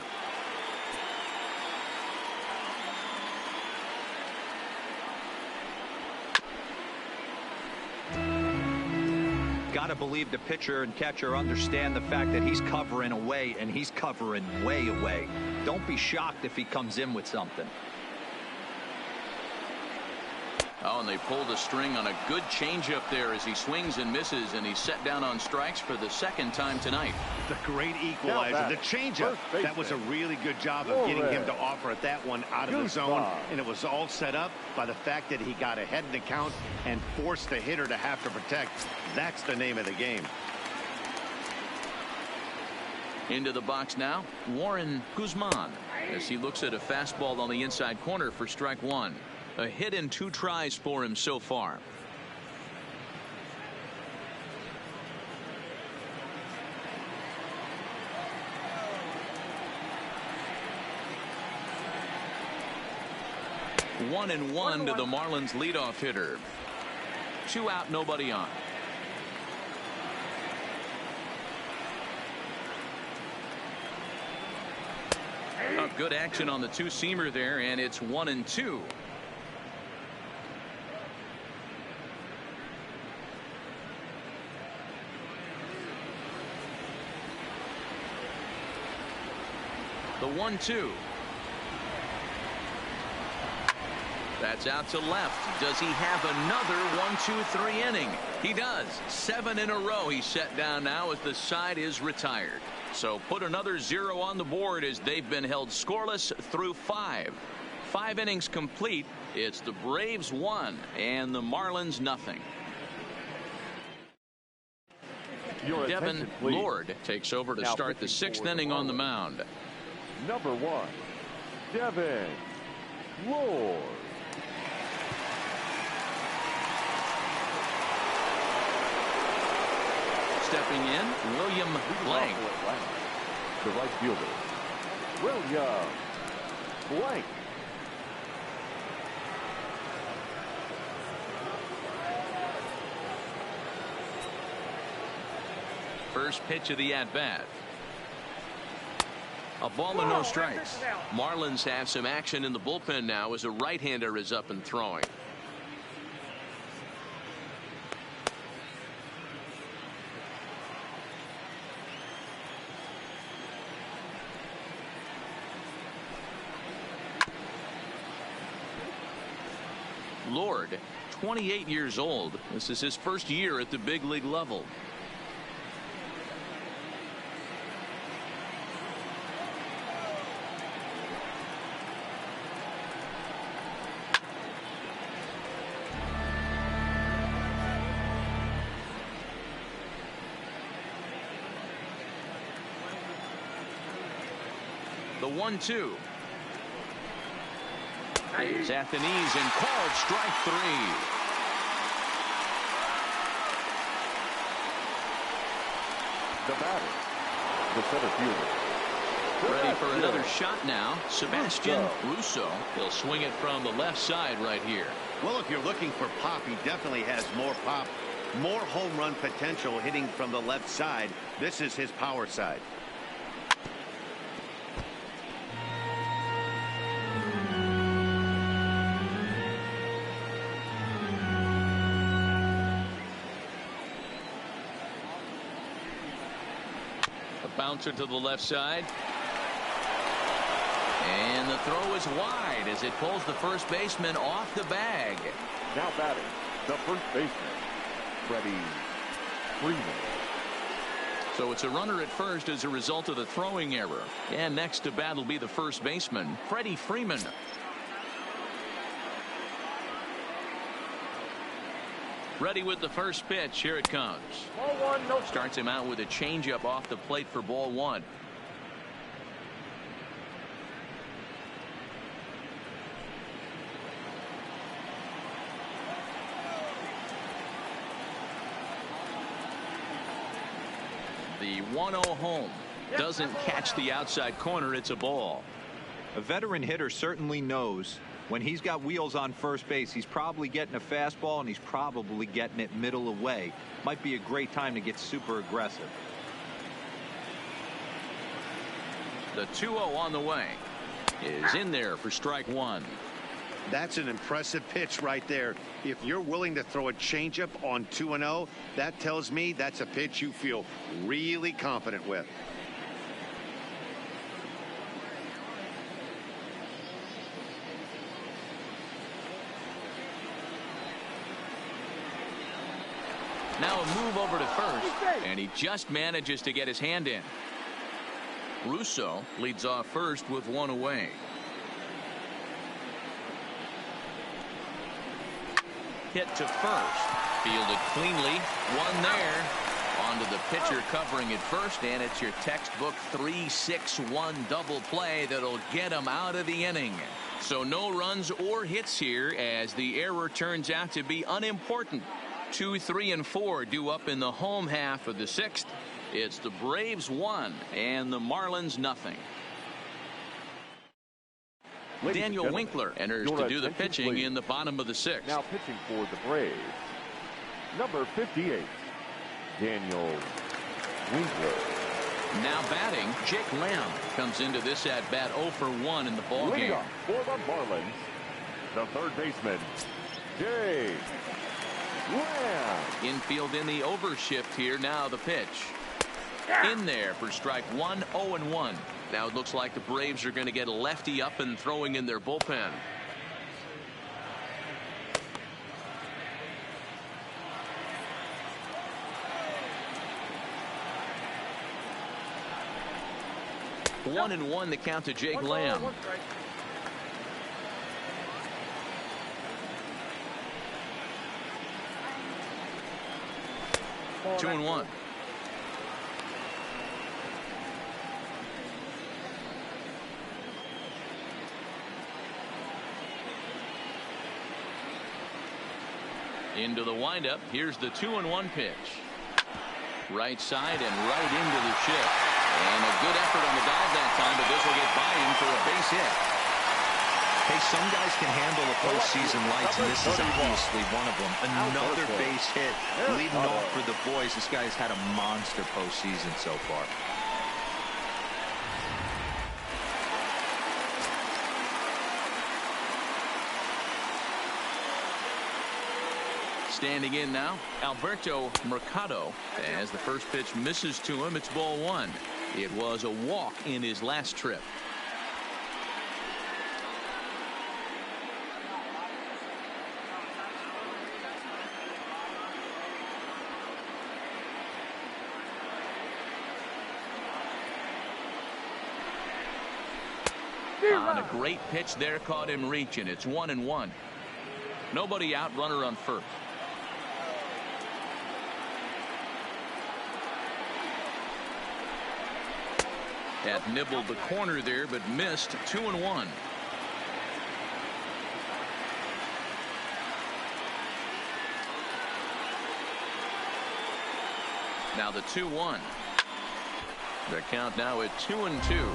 Got to believe the pitcher and catcher understand the fact that he's covering away, and he's covering way away. Don't be shocked if he comes in with something. Oh, and they pulled a string on a good changeup there as he swings and misses, and he's set down on strikes for the second time tonight. The great equalizer, the changeup. That was a really good job of getting him to offer at that one out of the zone, and it was all set up by the fact that he got ahead in the count and forced the hitter to have to protect. That's the name of the game. Into the box now, Warren Guzman, as he looks at a fastball on the inside corner for strike one. A hit in 2 tries for him so far. One and one to the Marlins leadoff hitter. 2 out, nobody on. Oh, good action on the 2-seamer there, and it's 1-2. The 1-2. That's out to left. Does he have another 1-2-3 inning? He does. 7 in a row he's set down now as the side is retired. So put another 0 on the board as they've been held scoreless through 5. 5 innings complete. It's the Braves 1 and the Marlins nothing. Devin Lord takes over to start the 6th inning on the mound. Number 1, Devin Lord. Stepping in, William Blank. The right fielder, William Blank. First pitch of the at-bat. A ball and no strikes. Marlins have some action in the bullpen now as a right-hander is up and throwing. Lord, 28 years old. This is his first year at the big league level. The 1-2. It's at the knees and called strike 3. The batter, the center fielder. Ready for another shot now. Sebastian Russo. He'll swing it from the left side right here. Well, if you're looking for pop, he definitely has more pop, more home run potential hitting from the left side. This is his power side. Bouncer to the left side. And the throw is wide as it pulls the first baseman off the bag. Now batting, the first baseman, Freddie Freeman. So it's a runner at first as a result of the throwing error. And next to bat will be the first baseman, Freddie Freeman. Ready with the first pitch. Here it comes. Ball one, no. Starts him out with a changeup off the plate for ball one. The 1-0 home. Doesn't catch the outside corner. It's a ball. A veteran hitter certainly knows when he's got wheels on first base, he's probably getting a fastball and he's probably getting it middle away. Might be a great time to get super aggressive. The 2-0 on the way is in there for strike one. That's an impressive pitch right there. If you're willing to throw a changeup on 2-0, that tells me that's a pitch you feel really confident with. Now a move over to first, and he just manages to get his hand in. Russo leads off first with one away. Hit to first. Fielded cleanly. One there. Onto the pitcher covering at first, and it's your textbook 3-6-1 double play that'll get him out of the inning. So no runs or hits here as the error turns out to be unimportant. 2, 3, and 4 due up in the home half of the sixth. It's the Braves 1 and the Marlins nothing. Daniel Winkler enters to do the pitching in the bottom of the sixth. Now pitching for the Braves, number 58, Daniel Winkler. Now batting, Jake Lamb comes into this at bat 0 for 1 in the ball game. For the Marlins, the third baseman, Jake Lamb. Infield in the overshift here. Now the pitch. In there for strike one. 0-1. Now it looks like the Braves are going to get a lefty up and throwing in their bullpen. One and one the count to Jake Lamb. Two and one. Into the windup. Here's the 2-1 pitch. Right side and right into the chip. And a good effort on the dive that time, but this will get by him for a base hit. Hey, some guys can handle the postseason lights, and this is obviously one of them. Another base hit leading off for the boys. This guy's had a monster postseason so far. Standing in now, Alberto Mercado. As the first pitch misses to him, it's ball one. It was a walk in his last trip. On a great pitch there, caught him reaching. It's 1-1. Nobody out, runner on first. That nibbled the corner there, but missed. 2-1. Now the 2-1. The count now at 2-2.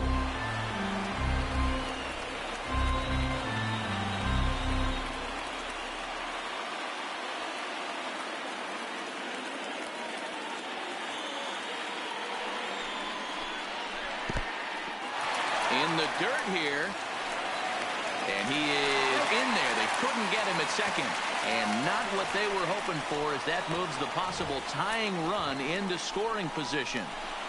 In the dirt here, and he is in there. They couldn't get him at second, and not what they were hoping for, as that moves the possible tying run into scoring position.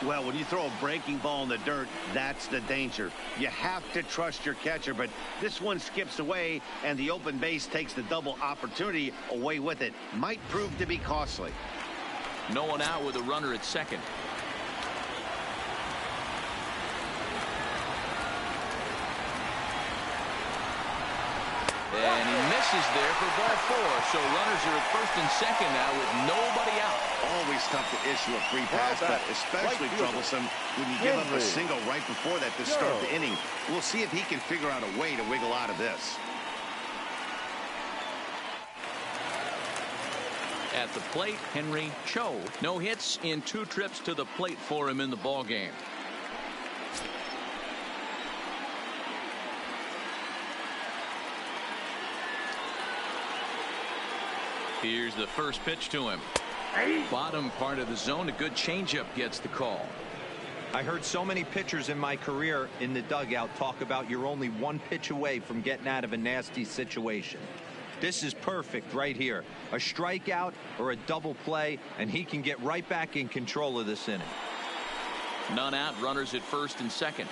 Well, when you throw a breaking ball in the dirt, that's the danger. You have to trust your catcher, but this one skips away, and the open base takes the double opportunity away with it. Might prove to be costly. No one out with a runner at second. And he misses there for ball 4. So runners are at first and second now with nobody out. Always tough to issue a free pass, but especially troublesome when you give up a single right before that to start the inning. We'll see if he can figure out a way to wiggle out of this. At the plate, Henry Cho. No hits in 2 trips to the plate for him in the ballgame. Here's the first pitch to him. Bottom part of the zone. A good changeup gets the call. I heard so many pitchers in my career in the dugout talk about you're only 1 pitch away from getting out of a nasty situation. This is perfect right here. A strikeout or a double play, and he can get right back in control of this inning. None out. Runners at first and second.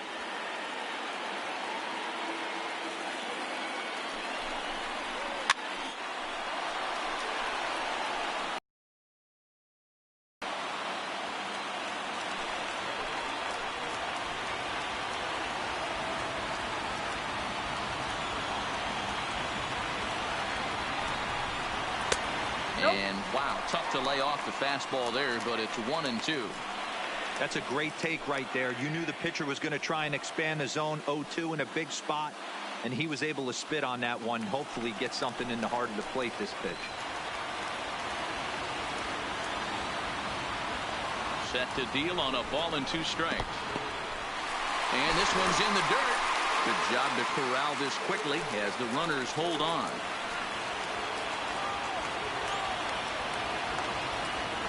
And wow, tough to lay off the fastball there, but it's 1-2. That's a great take right there. You knew the pitcher was going to try and expand the zone. 0-2 in a big spot, and he was able to spit on that one. Hopefully get something in the heart of the plate this pitch. Set to deal on a ball and 2 strikes. And this one's in the dirt. Good job to corral this quickly as the runners hold on.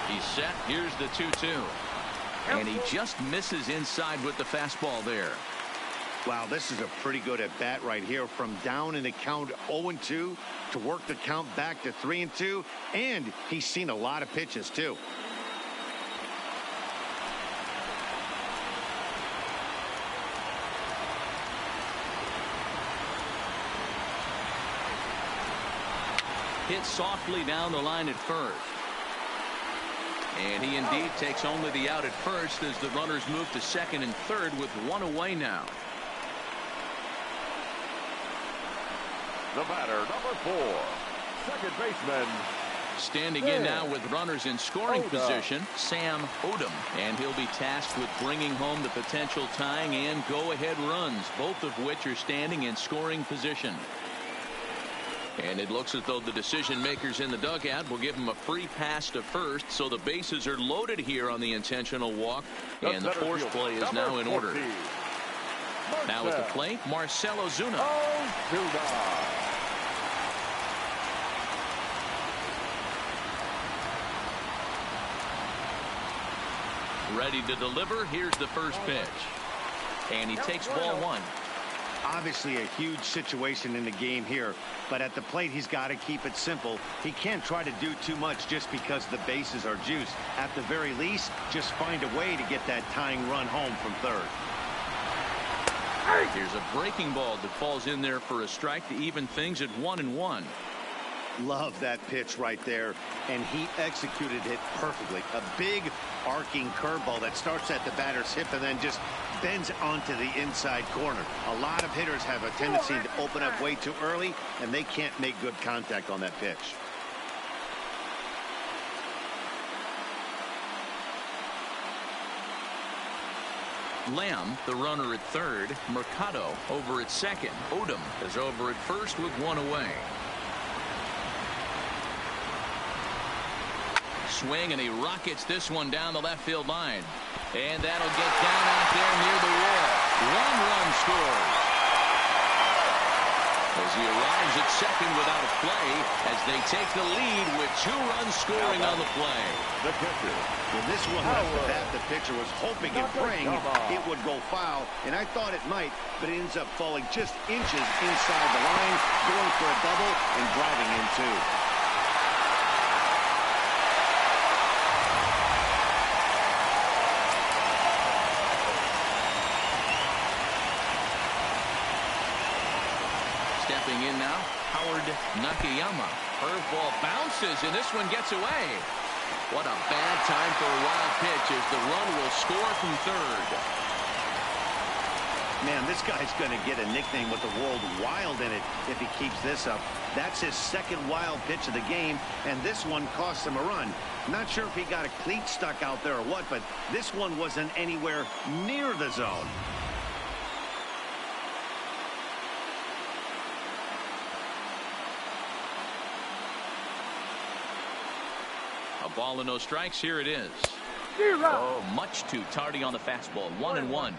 He's set. Here's the 2-2. And he just misses inside with the fastball there. Wow, this is a pretty good at bat right here. From down in the count 0-2 to work the count back to 3-2. And he's seen a lot of pitches, too. Hit softly down the line at first. And he indeed takes only the out at first as the runners move to second and third with 1 away now. The batter, number 4, second baseman. Standing in now with runners in scoring position, Sam Odom. And he'll be tasked with bringing home the potential tying and go-ahead runs, both of which are standing in scoring position. And it looks as though the decision makers in the dugout will give him a free pass to first, so the bases are loaded here on the intentional walk, and the force play is now in order. Now at the plate, Marcell Ozuna. Ready to deliver. Here's the first pitch. And he takes ball 1. Obviously a huge situation in the game here, but at the plate he's got to keep it simple. He can't try to do too much just because the bases are juiced. At the very least, just find a way to get that tying run home from third. Here's a breaking ball that falls in there for a strike to even things at 1-1. Love that pitch right there, and he executed it perfectly. A big arcing curveball that starts at the batter's hip and then just bends onto the inside corner. A lot of hitters have a tendency to open up way too early, and they can't make good contact on that pitch. Lamb, the runner at third. Mercado over at second. Odom is over at first with 1 away. Swing, and he rockets this one down the left field line. And that'll get down out there near the wall. 1 run scores. As he arrives at second without a play, as they take the lead with 2 runs scoring on the play. The pitcher. Well, this one off the bat, the pitcher was hoping and praying it would go foul, and I thought it might, but it ends up falling just inches inside the line, going for a double and driving in 2. Stepping in now, Howard Nakayama. Curveball bounces, and this one gets away. What a bad time for a wild pitch as the run will score from third. Man, this guy's going to get a nickname with the world wild in it if he keeps this up. That's his second wild pitch of the game, and this one cost him a run. Not sure if he got a cleat stuck out there or what, but this one wasn't anywhere near the zone. A ball and no strikes. Here it is. Oh, much too tardy on the fastball. 1-1.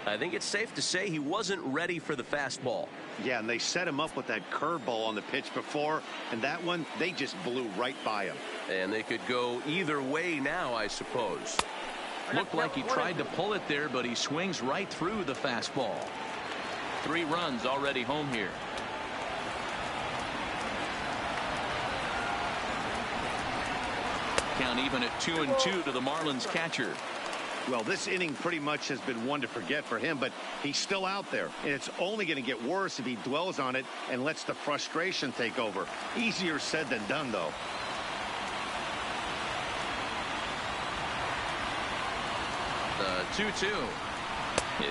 I think it's safe to say he wasn't ready for the fastball. Yeah, and they set him up with that curveball on the pitch before, and that one, they just blew right by him. And they could go either way now, I suppose. Looked like he tried to pull it there, but he swings right through the fastball. 3 runs already home here. Count even at 2-2 to the Marlins catcher. Well, this inning pretty much has been one to forget for him, but he's still out there, and it's only going to get worse if he dwells on it and lets the frustration take over. Easier said than done, though. The 2-2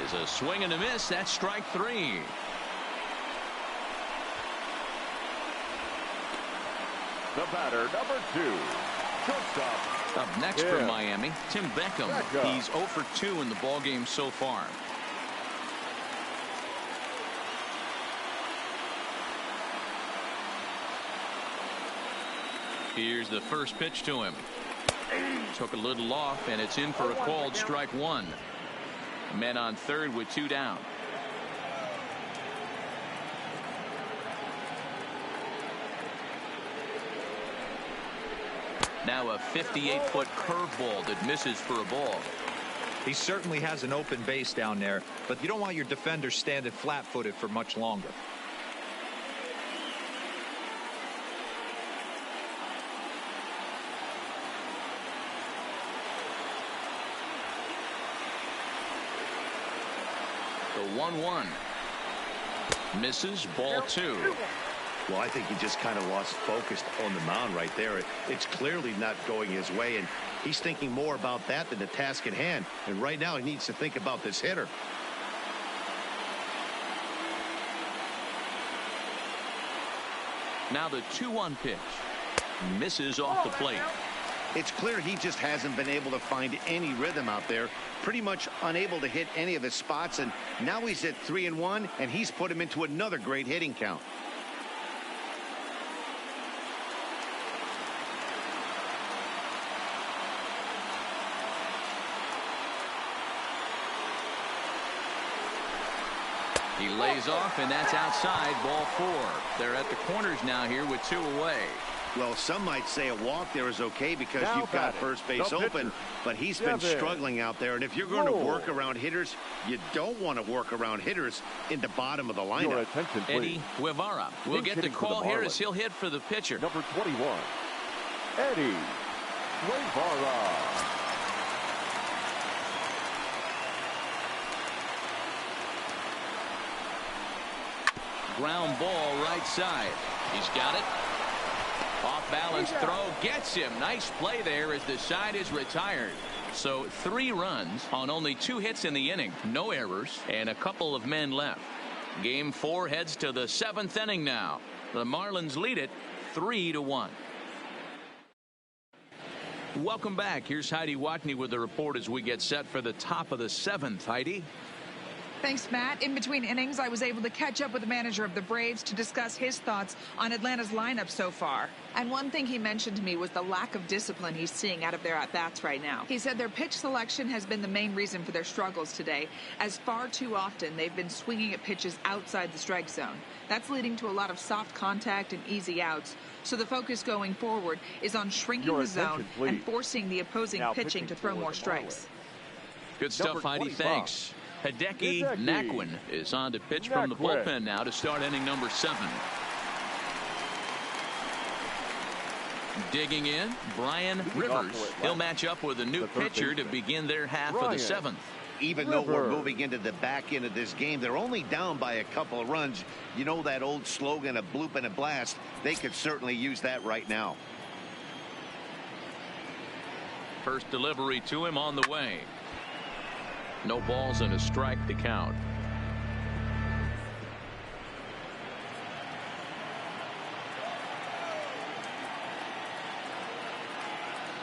is a swing and a miss. That's strike 3. The batter, number 2. Up next from Miami, Tim Beckham. He's 0 for 2 in the ballgame so far. Here's the first pitch to him. Took a little off, and it's in for a called strike 1. Men on third with 2 down. Now a 58-foot curveball that misses for a ball. He certainly has an open base down there, but you don't want your defender standing flat-footed for much longer. The 1-1 misses, ball 2. Well, I think he just kind of lost focus on the mound right there. It's clearly not going his way, and he's thinking more about that than the task at hand. And right now he needs to think about this hitter. Now the 2-1 pitch. Misses off the plate. It's clear he just hasn't been able to find any rhythm out there. Pretty much unable to hit any of his spots, and now he's at 3-1, and he's put him into another great hitting count. He lays off, and that's outside, ball 4. They're at the corners now here with 2 away. Well, some might say a walk there is okay because you've got first base open, but he's been struggling out there. And if you're going to work around hitters, you don't want to work around hitters in the bottom of the lineup. Eddie Guevara will get the call here as he'll hit for the pitcher. Number 21, Eddie Guevara. Ground ball right side. He's got it. Off balance throw gets him. Nice play there as the side is retired. So 3 runs on only 2 hits in the inning. No errors and a couple of men left. Game 4 heads to the 7th inning now. The Marlins lead it 3-1. Welcome back. Here's Heidi Watney with the report as we get set for the top of the 7th. Heidi. Thanks, Matt. In between innings, I was able to catch up with the manager of the Braves to discuss his thoughts on Atlanta's lineup so far. And one thing he mentioned to me was the lack of discipline he's seeing out of their at-bats right now. He said their pitch selection has been the main reason for their struggles today, as far too often they've been swinging at pitches outside the strike zone. That's leading to a lot of soft contact and easy outs. So the focus going forward is on shrinking the zone and forcing the opposing pitching to throw more strikes. Good stuff, Heidi. Thanks. Hideki Nakwin is on to pitch from the bullpen now to start inning number 7. Digging in, Brian Rivers. He'll match up with a new pitcher to begin their half of the 7th. even though we're moving into the back end of this game, they're only down by a couple of runs. You know that old slogan, a bloop and a blast? They could certainly use that right now. First delivery to him on the way. No balls and a strike to count.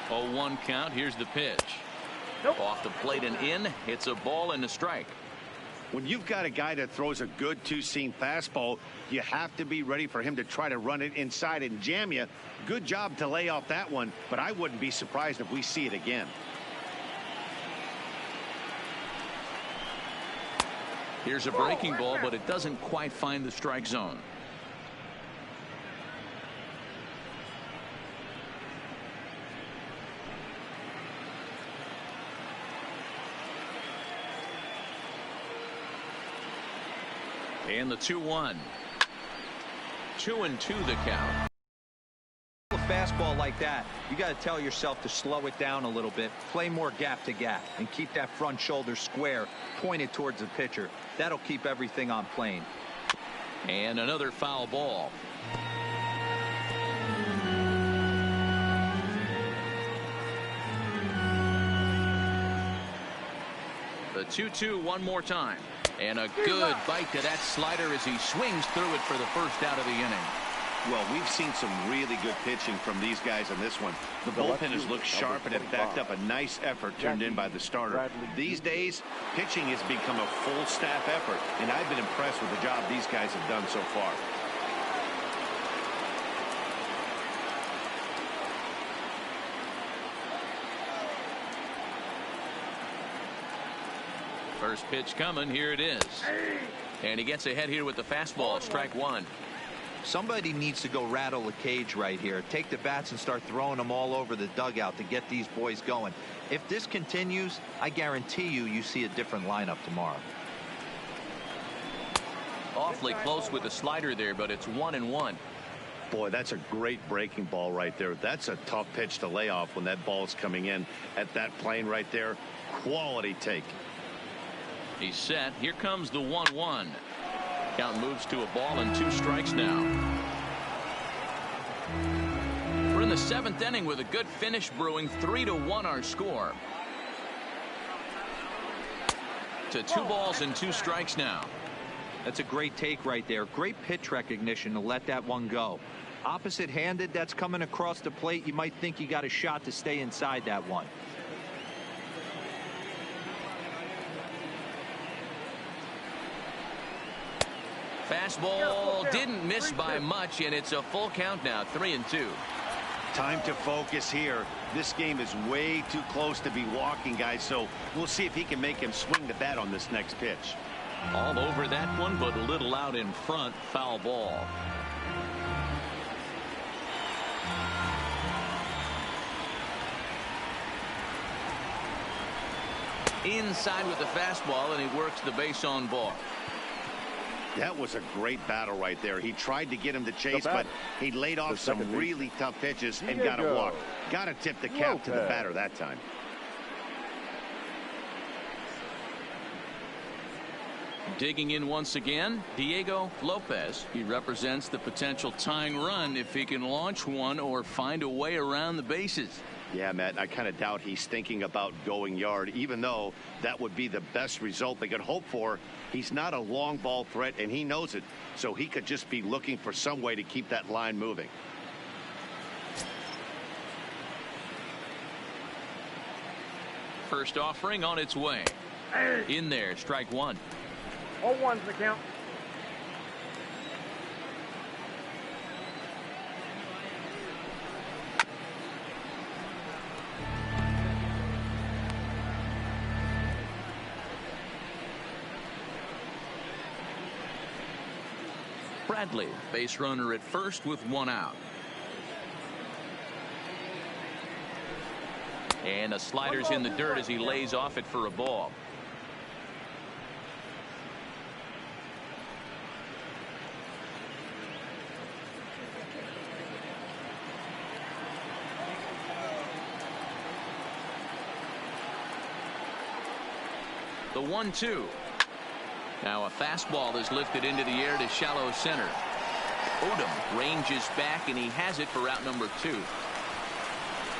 0-1 count. Here's the pitch. Off the plate and in. It's a ball and a strike. When you've got a guy that throws a good two-seam fastball, you have to be ready for him to try to run it inside and jam you. Good job to lay off that one, but I wouldn't be surprised if we see it again. Here's a breaking ball, but it doesn't quite find the strike zone. And the 2-1. 2-2 the count. A fastball like that, you got to tell yourself to slow it down a little bit, play more gap to gap, and keep that front shoulder square pointed towards the pitcher. That'll keep everything on plane. And another foul ball. The 2-2 one more time. And a good bite to that slider as he swings through it for the first out of the inning. Well, we've seen some really good pitching from these guys on this one. The bullpen has looked sharp and have backed up a nice effort turned in by the starter. These days, pitching has become a full staff effort, and I've been impressed with the job these guys have done so far. First pitch coming. Here it is. And he gets ahead here with the fastball. Strike one. Somebody needs to go rattle the cage right here. Take the bats and start throwing them all over the dugout to get these boys going. If this continues, I guarantee you see a different lineup tomorrow. Awfully close with the slider there, but it's 1-1. Boy, that's a great breaking ball right there. That's a tough pitch to lay off when that ball's coming in at that plane right there. Quality take. He's set. Here comes the 1-1. Count moves to a ball and 2 strikes now. We're in the 7th inning with a good finish brewing. 3-1 our score. To 2 balls and 2 strikes now. That's a great take right there. Great pitch recognition to let that one go. Opposite handed, that's coming across the plate. You might think you got a shot to stay inside that one. Fastball didn't miss by much, and it's a full count now. 3-2. Time to focus here. This game is way too close to be walking, guys, so we'll see if he can make him swing the bat on this next pitch. All over that one, but a little out in front. Foul ball. Inside with the fastball, and he works the base on ball. That was a great battle right there. He tried to get him to chase, but he laid off some really tough pitches and got a walk. Got to tip the cap to the batter that time. Digging in once again, Diego Lopez. He represents the potential tying run if he can launch one or find a way around the bases. Yeah, Matt, I kind of doubt he's thinking about going yard, even though that would be the best result they could hope for. He's not a long ball threat, and he knows it, so he could just be looking for some way to keep that line moving. First offering on its way. In there, strike one. 0-1's the count. Bradley, base runner at first with 1 out. And a slider's in the dirt as he lays off it for a ball. The 1-2. Now a fastball is lifted into the air to shallow center. Odom ranges back, and he has it for out number 2.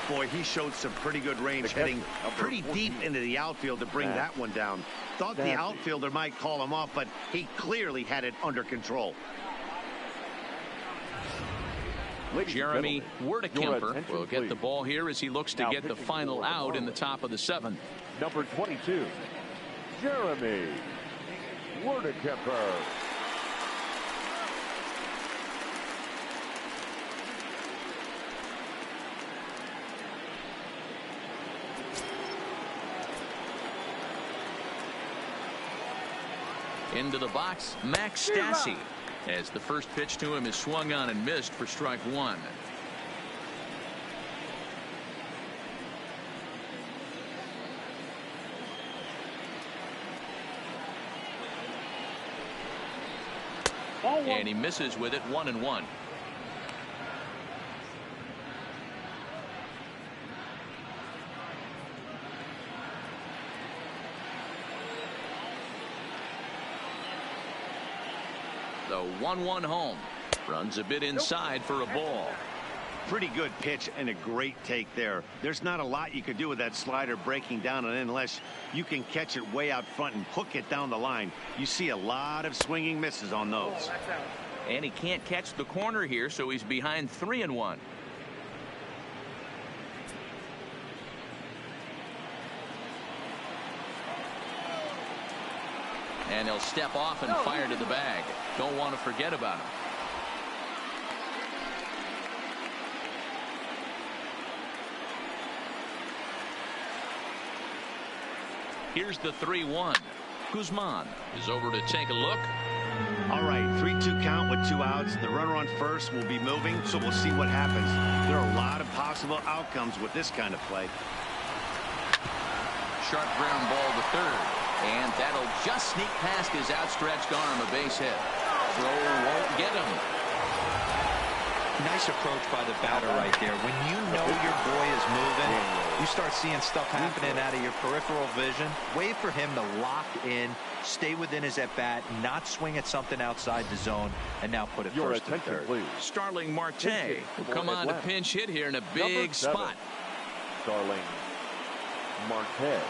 Boy, he showed some pretty good range, hitting pretty deep into the outfield to bring that one down. Thought the outfielder might call him off, but he clearly had it under control. Jeremy Werdekamper will get the ball here as he looks to get the final out in the top of the 7th. Number 22, Jeremy Werdekamper. Into the box, Max Stassi, as the first pitch to him is swung on and missed for strike 1. And he misses with it, 1-1. The 1-1 home. Runs a bit inside for a ball. Pretty good pitch and a great take there. There's not a lot you could do with that slider breaking down and in unless you can catch it way out front and hook it down the line. You see a lot of swinging misses on those. And he can't catch the corner here, so he's behind 3-1. And he'll step off and fire to the bag. Don't want to forget about him. Here's the 3-1. Guzman is over to take a look. All right, 3-2 count with 2 outs. The runner on first will be moving, so we'll see what happens. There are a lot of possible outcomes with this kind of play. Sharp ground ball to third. And that'll just sneak past his outstretched arm, a base hit. Throw won't get him. Nice approach by the batter right there. When you know your boy is moving, you start seeing stuff happening out of your peripheral vision. Wait for him to lock in, stay within his at-bat, not swing at something outside the zone, and now put it first to third. Please. Starling Marte will come on to pinch hit here in a big spot. Starling Marte.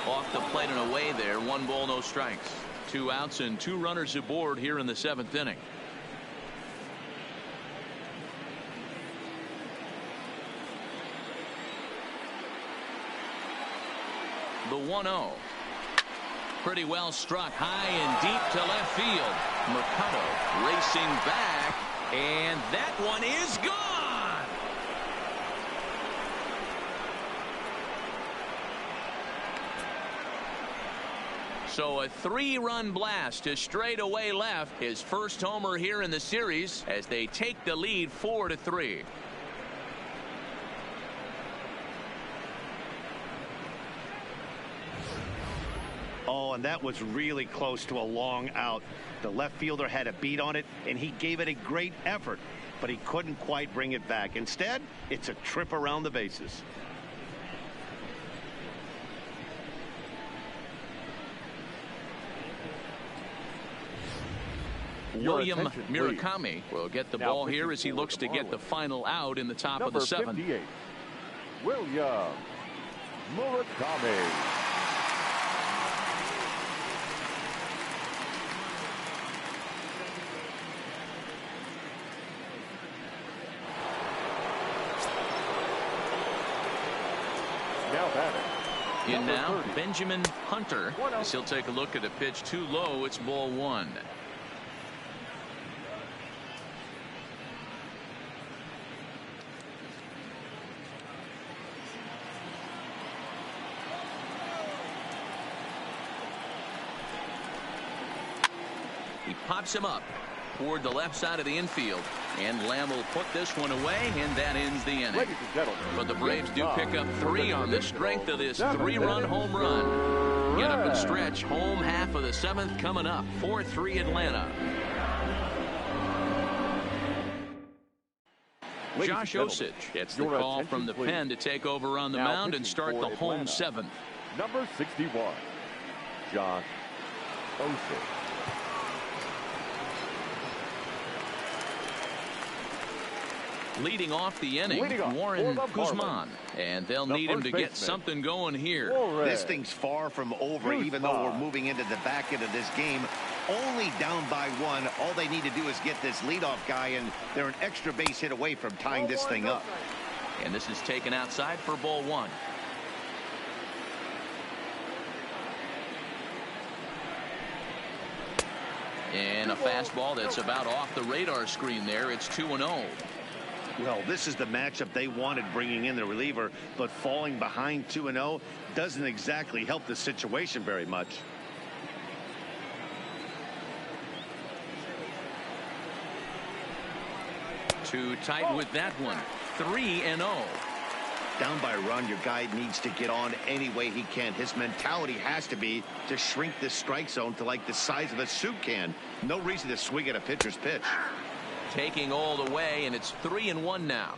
Off the plate and away there. 1 ball, no strikes. 2 outs and 2 runners aboard here in the 7th inning. The 1-0. Pretty well struck high and deep to left field. Mercado racing back, and that one is gone. So a 3-run blast to straightaway left. His first homer here in the series as they take the lead 4-3. Oh, and that was really close to a long out. The left fielder had a beat on it, and he gave it a great effort, but he couldn't quite bring it back. Instead, it's a trip around the bases. William Murakami will get the ball here as he looks to get the final out in the top of the 7th. 58, William Murakami. In now, Benjamin Hunter, as he'll take a look at a pitch too low. It's ball 1. He pops him up toward the left side of the infield, and Lamb will put this one away, and that ends the inning. But the Braves do pick up 3 on the strength of this 3-run home run. Get up and stretch. Home half of the 7th coming up. 4-3 Atlanta. Josh Osich gets the call from the pen to take over on the mound and start the home seventh. Number 61, Josh Osich. Leading off the inning, Warren Guzman, and they'll need him to get something going here. This thing's far from over, even though we're moving into the back end of this game. Only down by one. All they need to do is get this leadoff guy, and they're an extra base hit away from tying this thing up. And this is taken outside for ball one. And a fastball that's about off the radar screen there. It's 2-0. Well, this is the matchup they wanted, bringing in the reliever, but falling behind 2-0 doesn't exactly help the situation very much. Too tight with that one. 3-0. Down by a run, your guy needs to get on any way he can. His mentality has to be to shrink this strike zone to like the size of a soup can. No reason to swing at a pitcher's pitch. Taking all the way, and it's 3-1 now.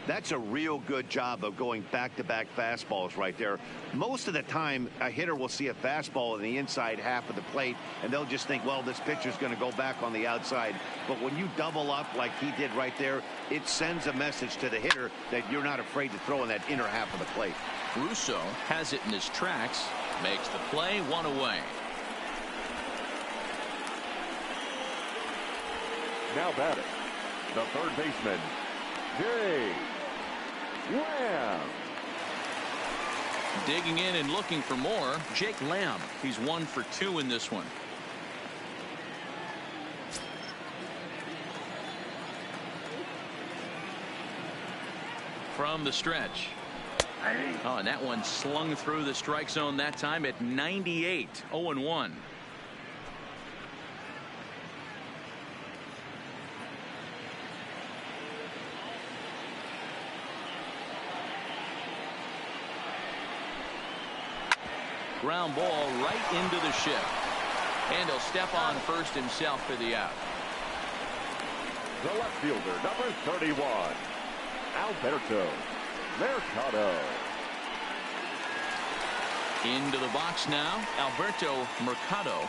That's a real good job of going back-to-back fastballs right there. Most of the time, a hitter will see a fastball in the inside half of the plate, and they'll just think, well, this pitcher's going to go back on the outside. But when you double up like he did right there, it sends a message to the hitter that you're not afraid to throw in that inner half of the plate. Russo has it in his tracks, makes the play, one away. Now batting, the third baseman, Jay Lamb. Digging in and looking for more, Jake Lamb. He's 1 for 2 in this one. From the stretch. Oh, and that one slung through the strike zone that time at 98. 0-1. Ground ball right into the shift. And he'll step on first himself for the out. The left fielder, number 31, Alberto Mercado. Into the box now, Alberto Mercado.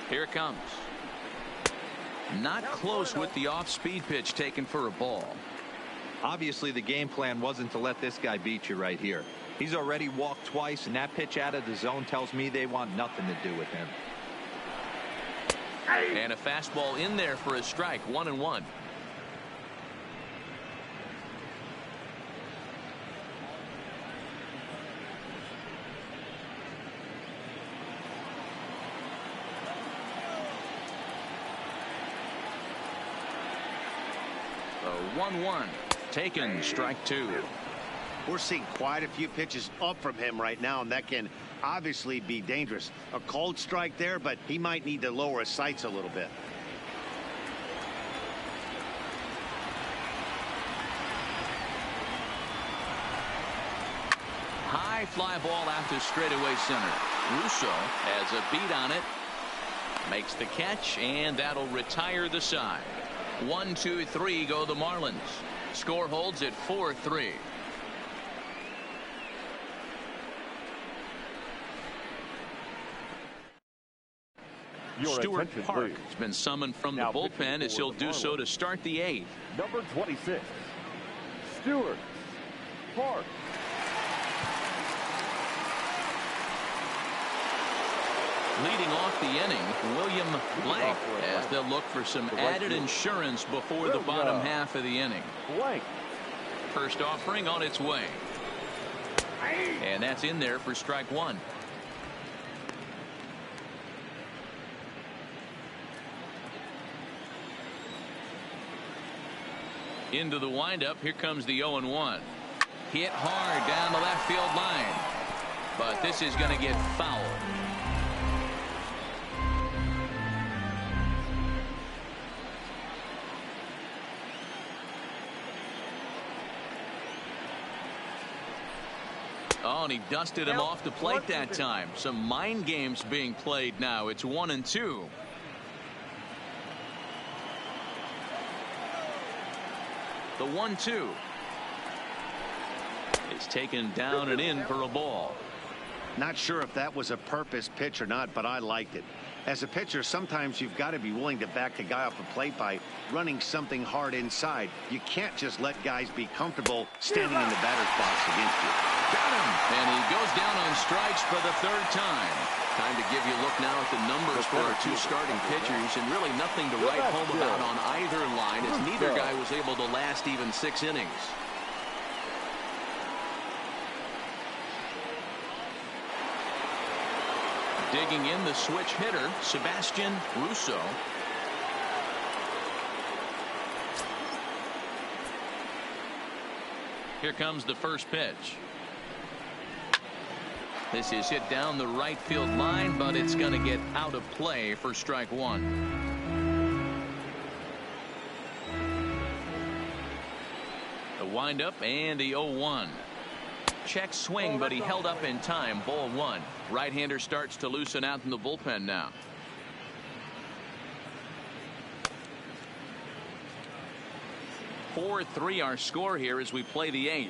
Here it comes. Not close with the off-speed pitch taken for a ball. Obviously, the game plan wasn't to let this guy beat you right here. He's already walked twice, and that pitch out of the zone tells me they want nothing to do with him. And a fastball in there for a strike. 1-1. The 1-1 taken, strike 2. We're seeing quite a few pitches up from him right now, and that can obviously be dangerous. A cold strike there, but he might need to lower his sights a little bit. High fly ball out to straightaway center. Russo has a beat on it, makes the catch, and that'll retire the side. 1, 2, 3 go the Marlins. Score holds at 4-3. Stuart Park has been summoned from the bullpen as he'll do so to start the 8th. Number 26, Stuart Park. Leading off the inning, William Blank, as they'll look for some added insurance before the bottom half of the inning. Blank. First offering on its way. And that's in there for strike 1. Into the windup. Here comes the 0-1. Hit hard down the left field line. But this is going to get fouled. Oh, and he dusted him off the plate that time. Some mind games being played now. It's 1-2. The 1-2 is taken down and in for a ball. Not sure if that was a purpose pitch or not, but I liked it. As a pitcher, sometimes you've got to be willing to back the guy off the plate by running something hard inside. You can't just let guys be comfortable standing in the batter's box against you. Got him. And he goes down on strikes for the third time. Time to give you a look now at the numbers for our two starting pitchers, and really nothing to write home about on either line, as neither guy was able to last even 6 innings. Digging in, the switch hitter, Sebastian Russo. Here comes the first pitch. This is hit down the right field line, but it's going to get out of play for strike one. The windup and the 0-1. Check swing, but he held up in time. Ball one. Right-hander starts to loosen out in the bullpen now. (4-3) our score here as we play the 8th.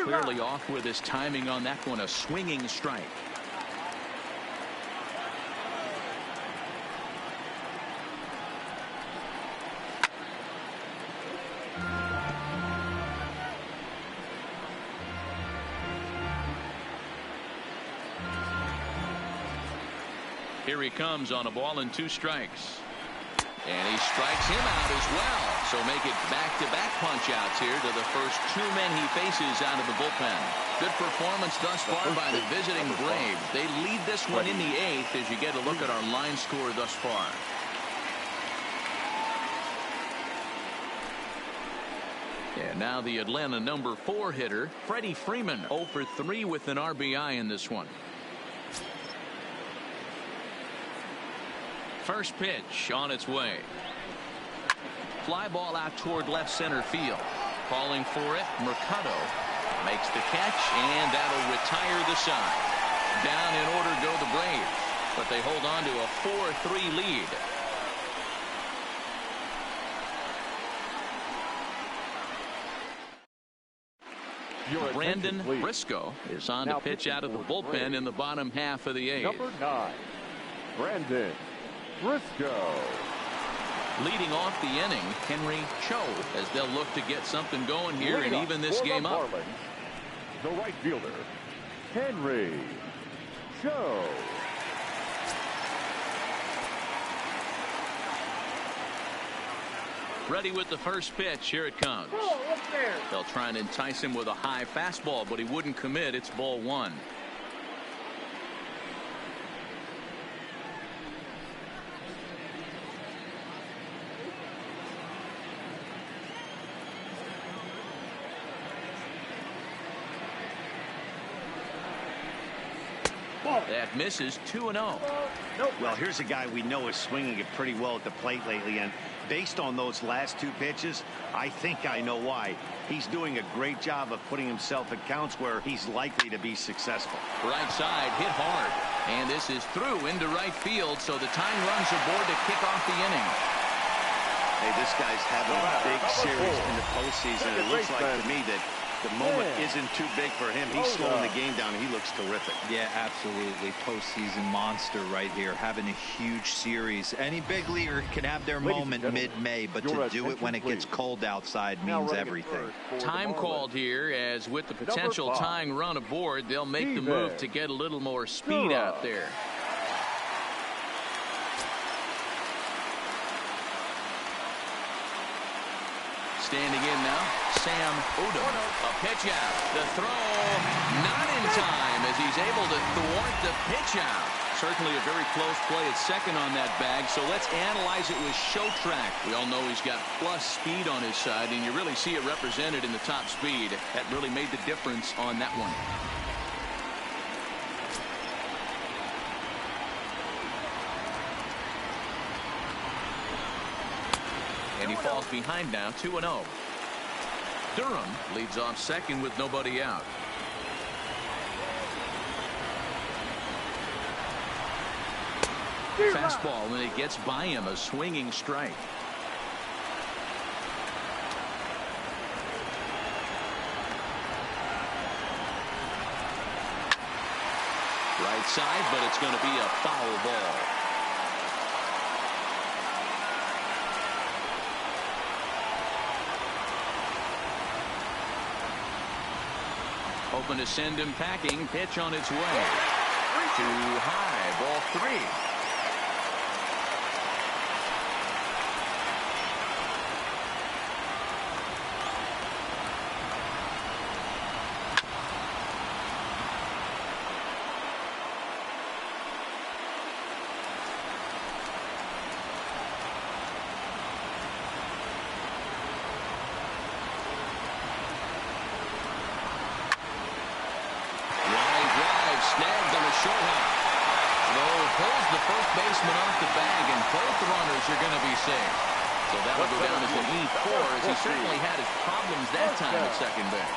Clearly off with his timing on that one. A swinging strike. Here he comes on a ball and 2 strikes. And he strikes him out as well. So make it back-to-back punch-outs here to the first 2 men he faces out of the bullpen. Good performance thus far by the visiting Braves. They lead this one in the 8th as you get a look at our line score thus far. And now the Atlanta number 4 hitter, Freddie Freeman, 0 for 3 with an RBI in this one. First pitch on its way. Fly ball out toward left center field. Calling for it, Mercado makes the catch, and that'll retire the side. Down in order go the Braves, but they hold on to a 4-3 lead. Brandon Briscoe is on to pitch out of the bullpen in the bottom half of the 8th. Number 9, Brandon Briscoe. Leading off the inning, Henry Cho, as they'll look to get something going here and even this game up. Marlins, the right fielder, Henry Cho. Ready with the first pitch. Here it comes. They'll try and entice him with a high fastball, but he wouldn't commit. It's ball 1. That misses. 2-0. Well, here's a guy we know is swinging it pretty well at the plate lately, and based on those last 2 pitches, I think I know why. He's doing a great job of putting himself at counts where he's likely to be successful. Right side hit hard, and this is through into right field, so the tying runs aboard to kick off the inning. Hey, this guy's having a big series in the postseason. It looks like to me that the moment isn't too big for him. He's slowing the game down, and he looks terrific. Yeah, absolutely. Postseason monster right here, having a huge series. Any big leaguer can have their moment mid-May, but to do it when it gets cold outside means everything. Time called here, as with the potential tying run aboard, they'll make the move to get a little more speed out there. Standing in now, Sam Odom. A pitch out. The throw not in time as he's able to thwart the pitch out. Certainly a very close play at second on that bag, so let's analyze it with show track. We all know he's got plus speed on his side, and you really see it represented in the top speed. That really made the difference on that one. And he falls behind now, 2-0. Durham leads off second with nobody out. Fastball, and it gets by him, a swinging strike. Right side, but it's going to be a foul ball. Hoping to send him packing. Pitch on its way. Too high. Ball 3. Snagged on the short half. Lowe pulls the first baseman off the bag, and both runners are going to be safe. So that'll go down as an E4, as he certainly had his problems that time at second base.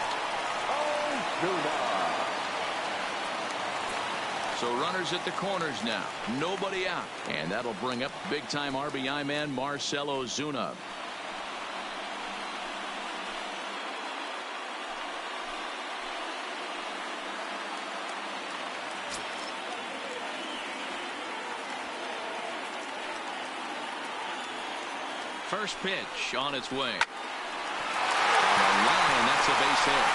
So runners at the corners now. Nobody out. And that'll bring up big-time RBI man Marcell Ozuna. First pitch on its way. On the line, that's a base hit.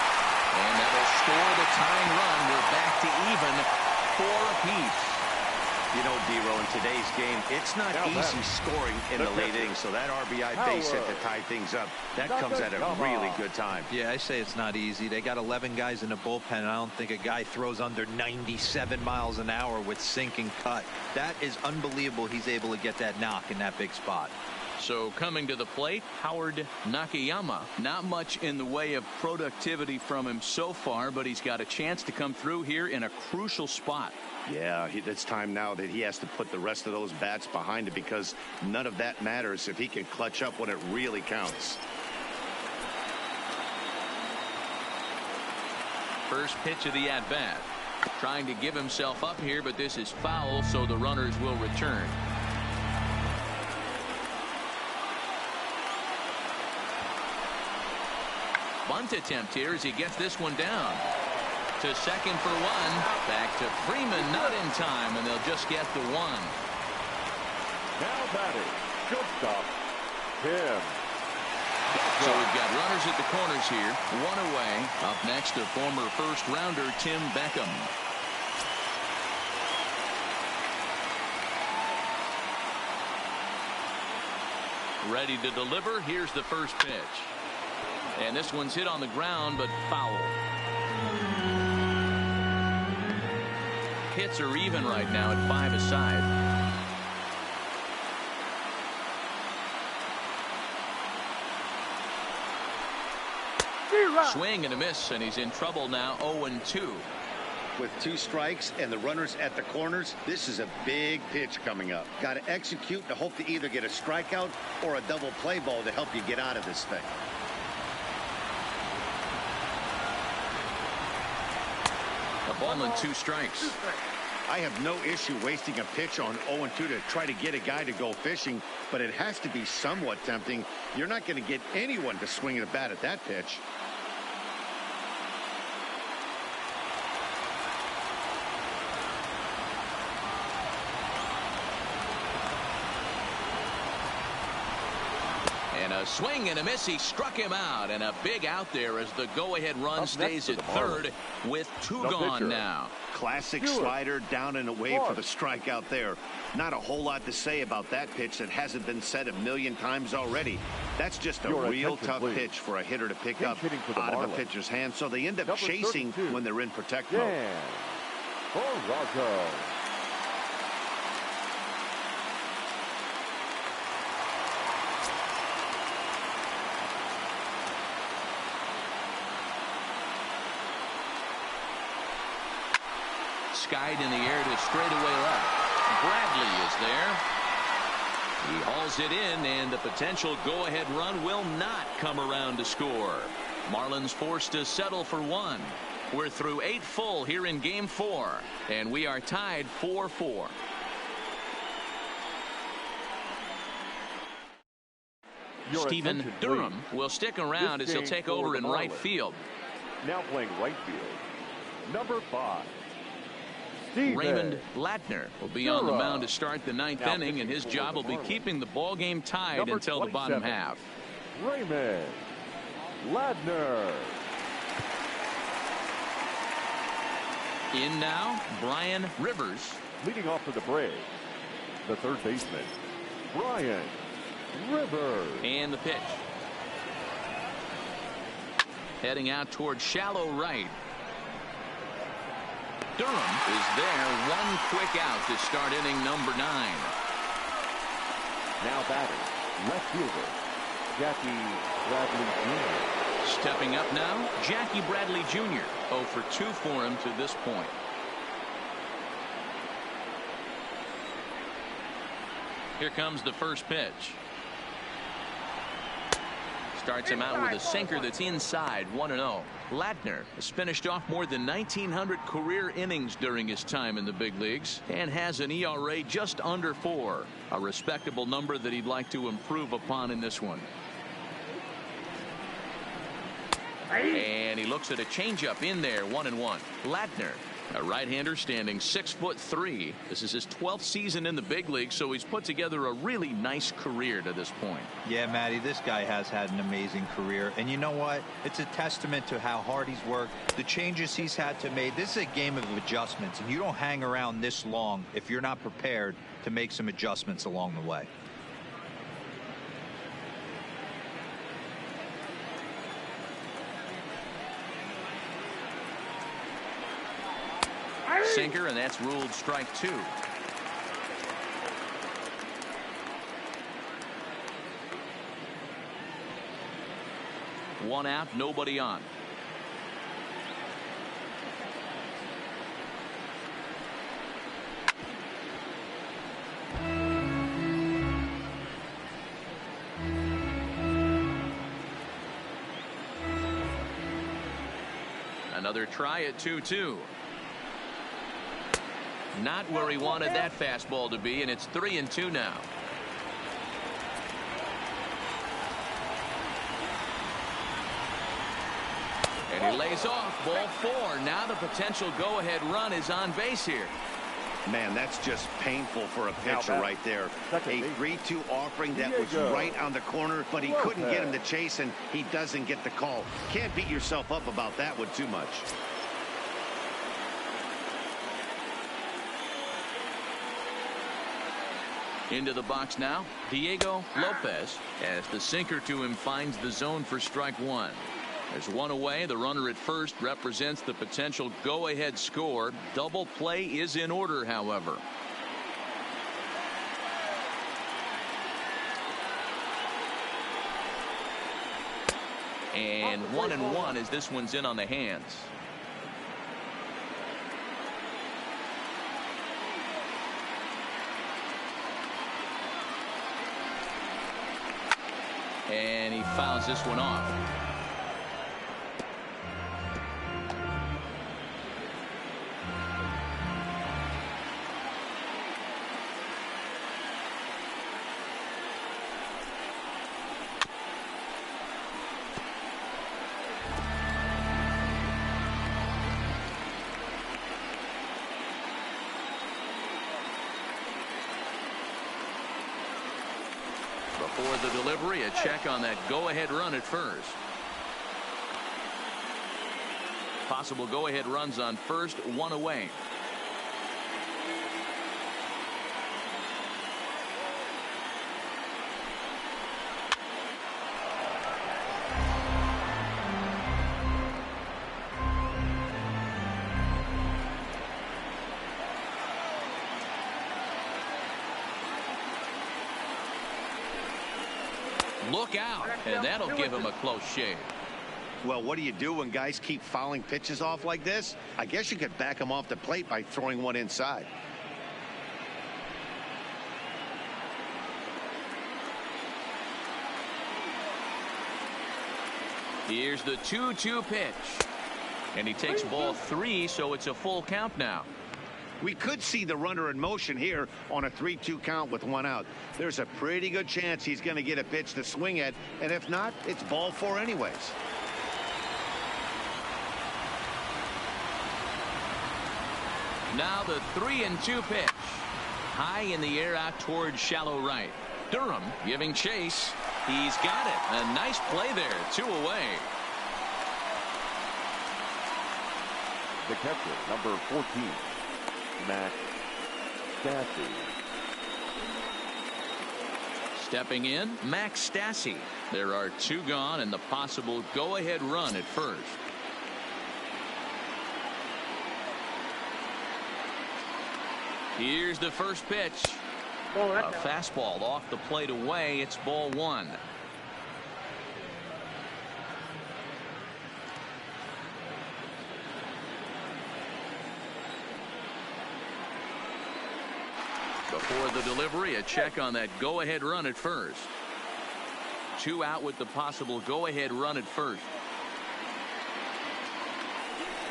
And that'll score the tying run. We're back to even 4 apiece. You know, D-Row, in today's game, it's not easy scoring in the late innings. So that RBI base hit to tie things up, that comes at a really good time. Yeah, I say it's not easy. They got 11 guys in the bullpen, and I don't think a guy throws under 97 miles an hour with sink and cut. That is unbelievable. He's able to get that knock in that big spot. So coming to the plate, Howard Nakayama. Not much in the way of productivity from him so far, but he's got a chance to come through here in a crucial spot. Yeah, it's time now that he has to put the rest of those bats behind it, because none of that matters if he can clutch up when it really counts. First pitch of the at-bat. Trying to give himself up here, but this is foul, so the runners will return. Bunt attempt here as he gets this one down. To second for 1. Back to Freeman, not in time, and they'll just get the 1. Now batting, shortstop, Tim. So we've got runners at the corners here. 1 away. Up next, a former first-rounder, Tim Beckham. Ready to deliver. Here's the first pitch. And this one's hit on the ground, but foul. Hits are even right now at 5 aside. Swing and a miss, and he's in trouble now. 0-2. With 2 strikes and the runners at the corners, this is a big pitch coming up. Got to execute to hope to either get a strikeout or a double play ball to help you get out of this thing. A ball and 2 strikes. I have no issue wasting a pitch on 0-2 to try to get a guy to go fishing, but it has to be somewhat tempting. You're not going to get anyone to swing at a bat at that pitch. And a swing and a miss. He struck him out, and a big out there as the go-ahead run stays at third with 2 gone now. Classic slider down and away for the strikeout there. Not a whole lot to say about that pitch that hasn't been said a million times already. That's just a real tough pitch for a hitter to pick up out of a pitcher's hand, so they end up chasing when they're in protect mode. Skied in the air to straightaway left. Bradley is there. He hauls it in, and the potential go-ahead run will not come around to score. Marlins forced to settle for one. We're through 8 full here in Game 4, and we are tied 4-4. Stephen Durham will stick around as he'll take over in right field. Now playing right field, number 5. Raymond Latner will be on the mound to start the 9th inning, and his job will be keeping the ball game tied until the bottom half. Raymond Latner. In now, Brian Rivers. Leading off for the Braves, the third baseman, Brian Rivers. And the pitch. Heading out toward shallow right. Durham is there, one quick out to start inning number 9. Now batting, left fielder, Jackie Bradley Jr. Stepping up now, Jackie Bradley Jr. 0 for 2 for him to this point. Here comes the first pitch. Starts him out with a sinker that's inside, 1-0. Latner has finished off more than 1,900 career innings during his time in the big leagues and has an ERA just under 4, a respectable number that he'd like to improve upon in this one. And he looks at a changeup in there, 1-1. Latner, a right-hander standing 6'3". This is his 12th season in the big league, so he's put together a really nice career to this point. Yeah, Matty, this guy has had an amazing career. And you know what? It's a testament to how hard he's worked, the changes he's had to make. This is a game of adjustments, and you don't hang around this long if you're not prepared to make some adjustments along the way. Sinker, and that's ruled strike 2. One out, nobody on. Another try at 2-2. Not where he wanted that fastball to be, and it's 3-2 now. And he lays off, ball 4. Now the potential go-ahead run is on base here. Man, that's just painful for a pitcher right there. A 3-2 offering that was right on the corner, but he couldn't get him to chase, and he doesn't get the call. Can't beat yourself up about that one too much. Into the box now, Diego Lopez, as the sinker to him finds the zone for strike 1. There's one away. The runner at first represents the potential go-ahead score. Double play is in order, however. And 1-1 as this one's in on the hands. And he fouls this one off. Before the delivery, a check on that go-ahead run at first. Possible go-ahead runs on first, one away. Look out, and that'll give him a close shave. Well, what do you do when guys keep fouling pitches off like this? I guess you could back them off the plate by throwing one inside. Here's the 2-2 pitch. And he takes ball 3, so it's a full count now. We could see the runner in motion here on a 3-2 count with 1 out. There's a pretty good chance he's going to get a pitch to swing at, and if not, it's ball 4 anyways. Now the 3-2 pitch. High in the air out towards shallow right. Durham giving chase. He's got it. A nice play there. 2 away. The catcher, number 14, Max Stassi. Stepping in, Max Stassi. There are 2 gone and the possible go-ahead run at first. Here's the first pitch. A fastball off the plate away. It's ball 1. Before the delivery, a check on that go-ahead run at first. 2 out with the possible go-ahead run at first.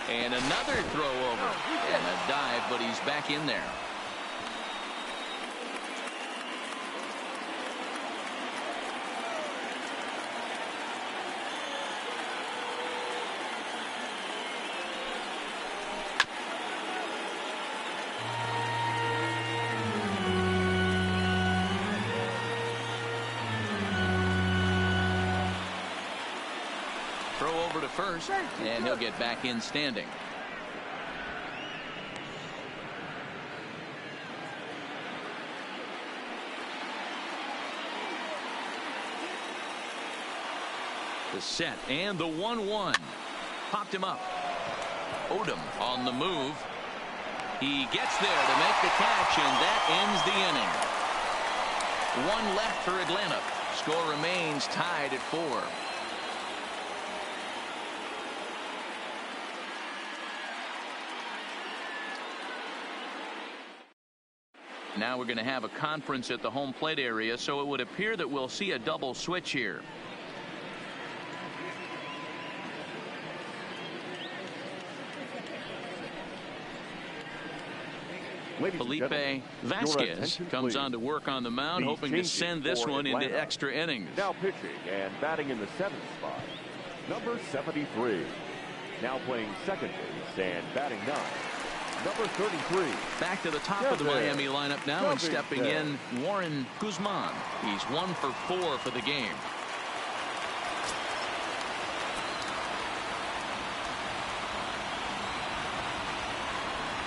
And another throw over. And a dive, but he's back in there. Over to first, and he'll get back in standing. The set and the 1-1. Popped him up. Odom on the move. He gets there to make the catch, and that ends the inning. 1 left for Atlanta. Score remains tied at 4. Now we're going to have a conference at the home plate area, so it would appear that we'll see a double switch here. Felipe Vasquez comes on to work on the mound, hoping to send this one into extra innings. Now pitching and batting in the 7th spot, number 73. Now playing second base and batting 9. Number 33. Back to the top of the Miami lineup now, and stepping in, Warren Guzman. He's 1 for 4 for the game.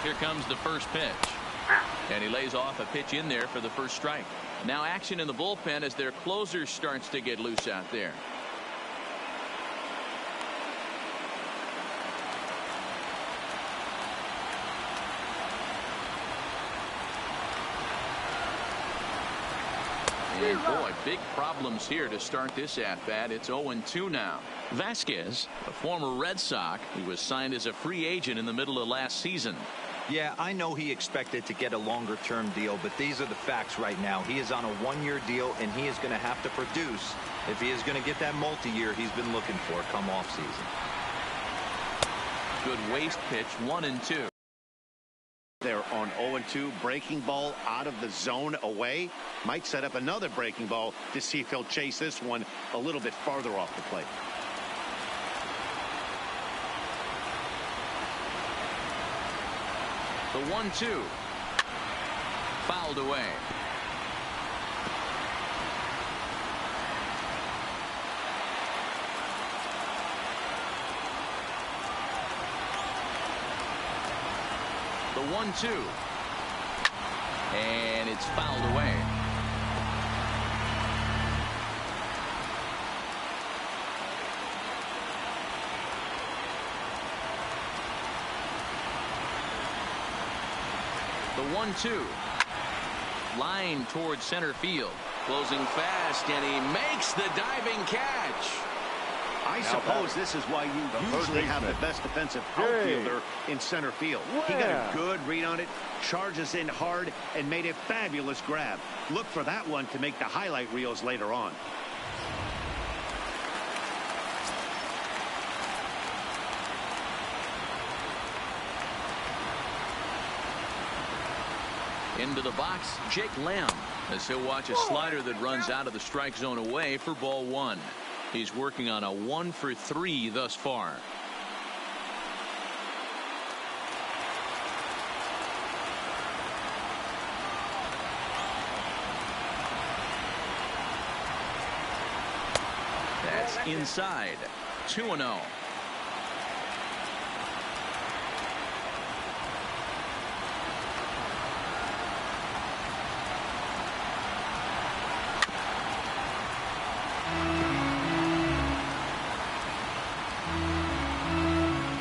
Here comes the first pitch. And he lays off a pitch in there for the first strike. Now action in the bullpen as their closer starts to get loose out there. And boy, big problems here to start this at-bat. It's 0-2 now. Vasquez, a former Red Sox, he was signed as a free agent in the middle of last season. Yeah, I know he expected to get a longer-term deal, but these are the facts right now. He is on a 1-year deal, and he is going to have to produce if he is going to get that multi-year he's been looking for come off-season. Good waste pitch, 1-2. They're on 0-2. Breaking ball out of the zone away. Might set up another breaking ball to see if he'll chase this one a little bit farther off the plate. The 1-2. Fouled away. The 1-2. And it's fouled away. The 1-2. Line towards center field. Closing fast, and he makes the diving catch. I suppose this is why you usually have the best defensive outfielder in center field. He got a good read on it, charges in hard, and made a fabulous grab. Look for that one to make the highlight reels later on. Into the box, Jake Lamb, as he'll watch a slider that runs out of the strike zone away for ball 1. He's working on a 1 for 3 thus far. That's inside. 2-0.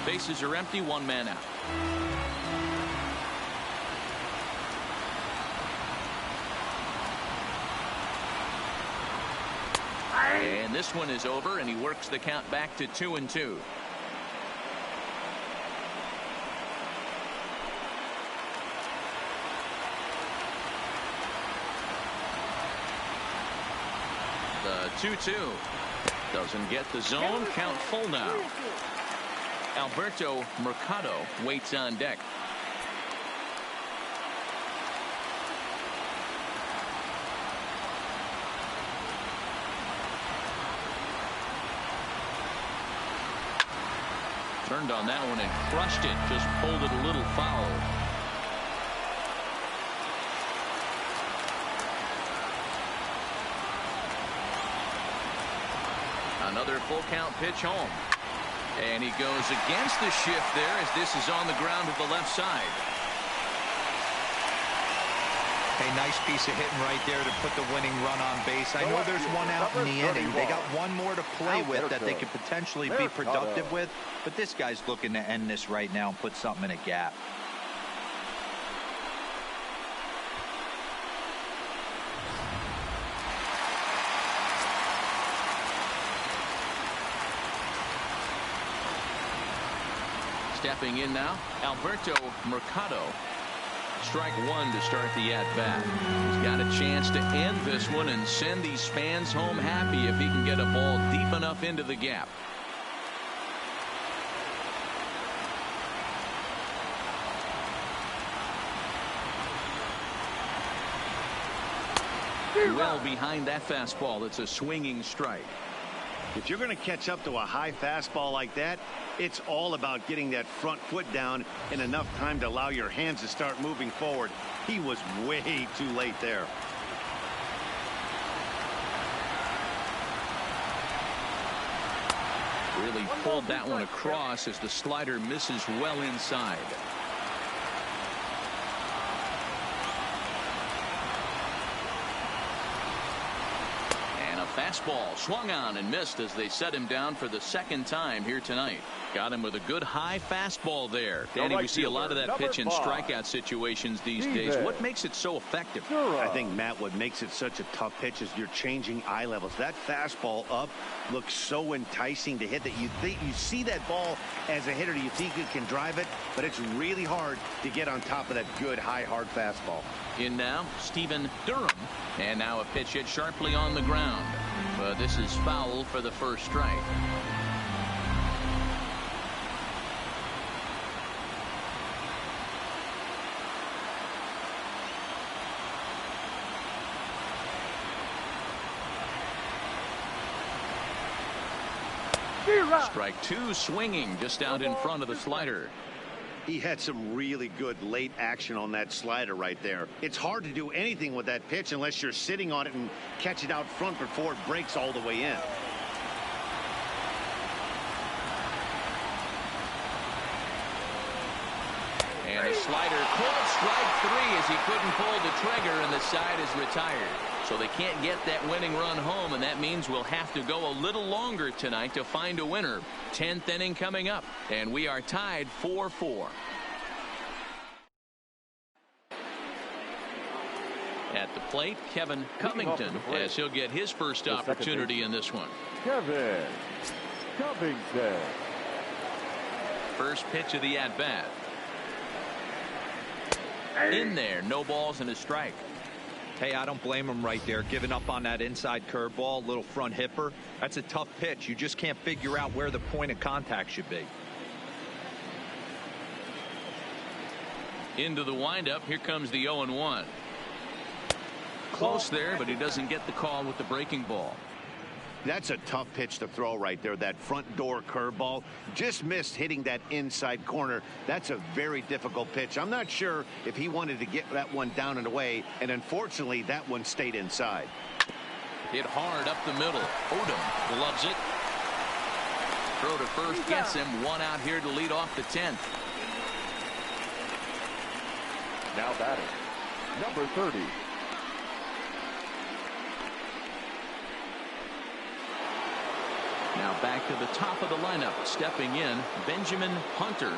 Bases are empty, 1 man out. And this one is over, and he works the count back to 2-2. The 2-2 doesn't get the zone. Count full now. Alberto Mercado waits on deck. Turned on that one and crushed it. Just pulled it a little foul. Another full count pitch home. And he goes against the shift there as this is on the ground to the left side. Hey, nice piece of hitting right there to put the winning run on base. I know there's one out in the inning. They got one more to play with that they could potentially be productive with. But this guy's looking to end this right now and put something in a gap. Stepping in now, Alberto Mercado. Strike 1 to start the at-bat. He's got a chance to end this one and send these fans home happy if he can get a ball deep enough into the gap. Well behind that fastball. It's a swinging strike. If you're going to catch up to a high fastball like that, it's all about getting that front foot down in enough time to allow your hands to start moving forward. He was way too late there. Really pulled that one across as the slider misses well inside. Fastball swung on and missed as they set him down for the second time here tonight. Got him with a good high fastball there. Danny, we see a lot of that pitch in strikeout situations these days. What makes it so effective? I think, Matt, what makes it such a tough pitch is you're changing eye levels. That fastball up looks so enticing to hit that you see that ball as a hitter. You think you can drive it, but it's really hard to get on top of that good high hard fastball. In now, Stephen Durham. And now a pitch hit sharply on the ground. But this is foul for the first strike. Strike 2 swinging just out in front of the slider. He had some really good late action on that slider right there. It's hard to do anything with that pitch unless you're sitting on it and catch it out front before it breaks all the way in. And a slider called strike 3 as he couldn't pull the trigger and the side is retired. So they can't get that winning run home, and that means we'll have to go a little longer tonight to find a winner. 10th inning coming up, and we are tied 4-4. At the plate, Kevin Covington, as he'll get his first opportunity in this one. Kevin Covington. First pitch of the at-bat. In there, no balls and a strike. Hey, I don't blame him right there. Giving up on that inside curveball, little front hipper. That's a tough pitch. You just can't figure out where the point of contact should be. Into the windup. Here comes the 0-1. Close there, but he doesn't get the call with the breaking ball. That's a tough pitch to throw right there. That front door curveball just missed hitting that inside corner. That's a very difficult pitch. I'm not sure if he wanted to get that one down and away, and unfortunately that one stayed inside. Hit hard up the middle. Odom loves it. Throw to first gets him. One out here to lead off the 10th. Now batting, number 30. Now back to the top of the lineup. Stepping in, Benjamin Hunter.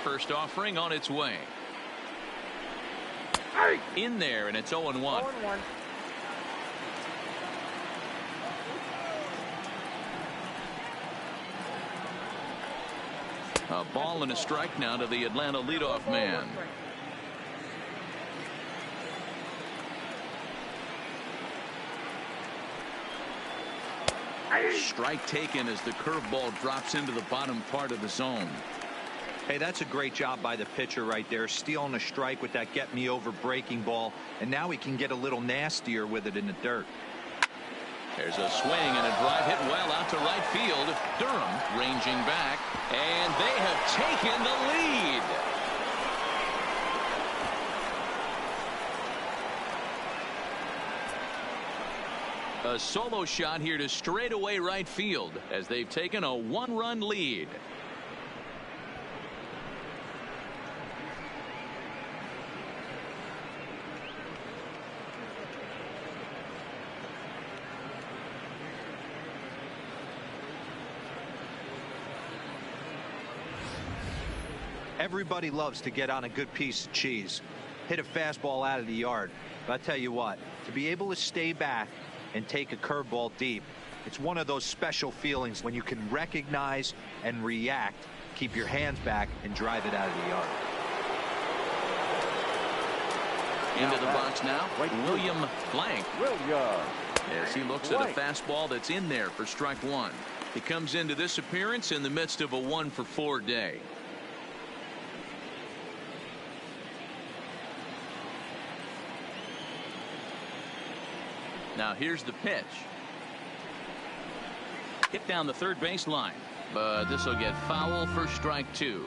First offering on its way. In there, and it's 0-1. 0-1. A ball and a strike now to the Atlanta leadoff man. Strike taken as the curveball drops into the bottom part of the zone. Hey, that's a great job by the pitcher right there, stealing a strike with that get me over breaking ball, and now he can get a little nastier with it in the dirt. There's a swing and a drive hit well out to right field. Durham ranging back, and they have taken the lead. A solo shot here to straightaway right field as they've taken a one-run lead. Everybody loves to get on a good piece of cheese, hit a fastball out of the yard. But I tell you what, to be able to stay back and take a curveball deep, it's one of those special feelings when you can recognize and react, keep your hands back, and drive it out of the yard. Into the box now, William Blank. William. As he looks at a fastball that's in there for strike one. He comes into this appearance in the midst of a 1-for-4 day. Now here's the pitch. Hit down the third baseline, but this will get foul for strike two.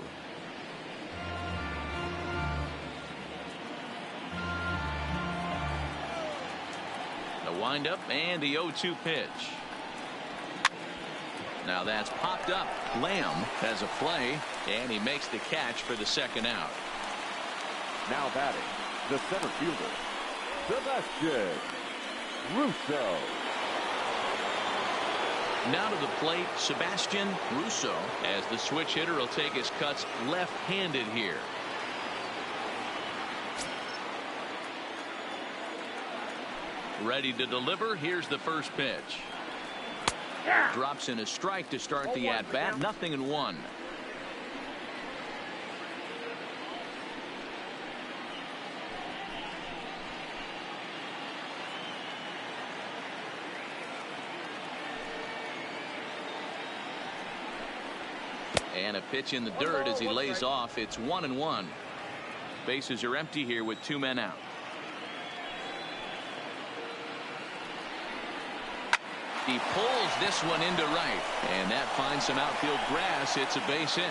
The windup and the 0-2 pitch. Now that's popped up. Lamb has a play, and he makes the catch for the second out. Now batting, the center fielder, Sebastian Russo. Now to the plate, Sebastian Russo, as the switch hitter will take his cuts left-handed here. Ready to deliver. Here's the first pitch. Drops in a strike to start the at-bat. 0-1. And a pitch in the dirt as he lays off. It's 1-1. Bases are empty here with 2 men out. He pulls this one into right, and that finds some outfield grass. It's a base hit.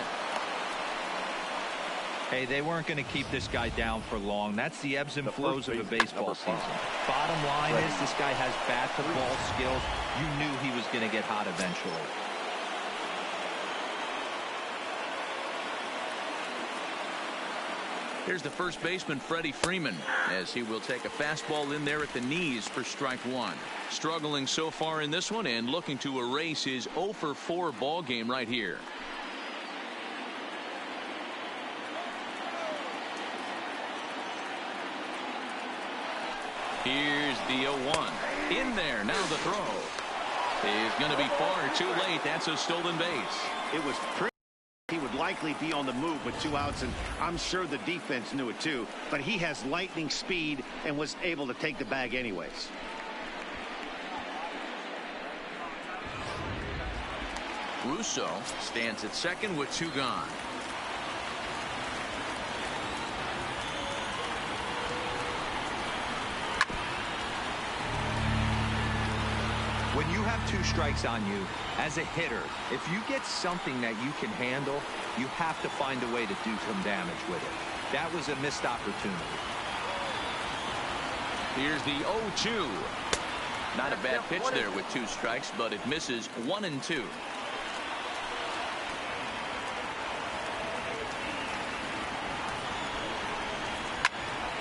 Hey, they weren't going to keep this guy down for long. That's the ebbs and flows of a baseball season. Bottom line is this guy has bat-to-ball skills. You knew he was going to get hot eventually. Here's the first baseman, Freddie Freeman, as he will take a fastball in there at the knees for strike one. Struggling so far in this one and looking to erase his 0-for-4 ball game right here. Here's the 0-1. In there, now the throw. Is going to be far too late. That's a stolen base. It was pretty. He would likely be on the move with 2 outs, and I'm sure the defense knew it too, but he has lightning speed and was able to take the bag anyways. Russo stands at second with 2 gone. When you have 2 strikes on you, as a hitter, if you get something that you can handle, you have to find a way to do some damage with it. That was a missed opportunity. Here's the 0-2. Not a bad pitch there with 2 strikes, but it misses 1 and 2.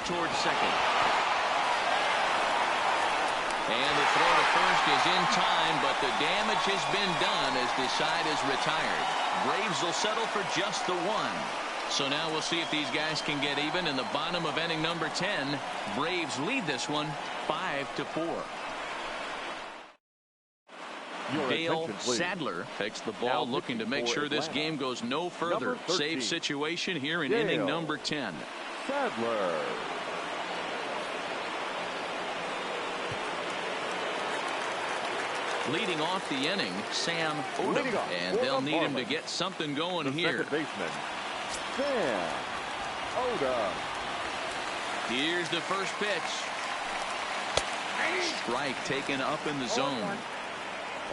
Towards second. And the throw to first is in time, but the damage has been done as the side is retired. Braves will settle for just the 1. So now we'll see if these guys can get even in the bottom of inning number 10. Braves lead this one 5-4. Dale Sadler takes the ball, looking to make sure this game goes no further. Save situation here in inning number 10. Sadler. Leading off the inning, Sam Odom, and they'll need him to get something going here. Second baseman, Sam Odom. Here's the first pitch. Strike taken up in the zone.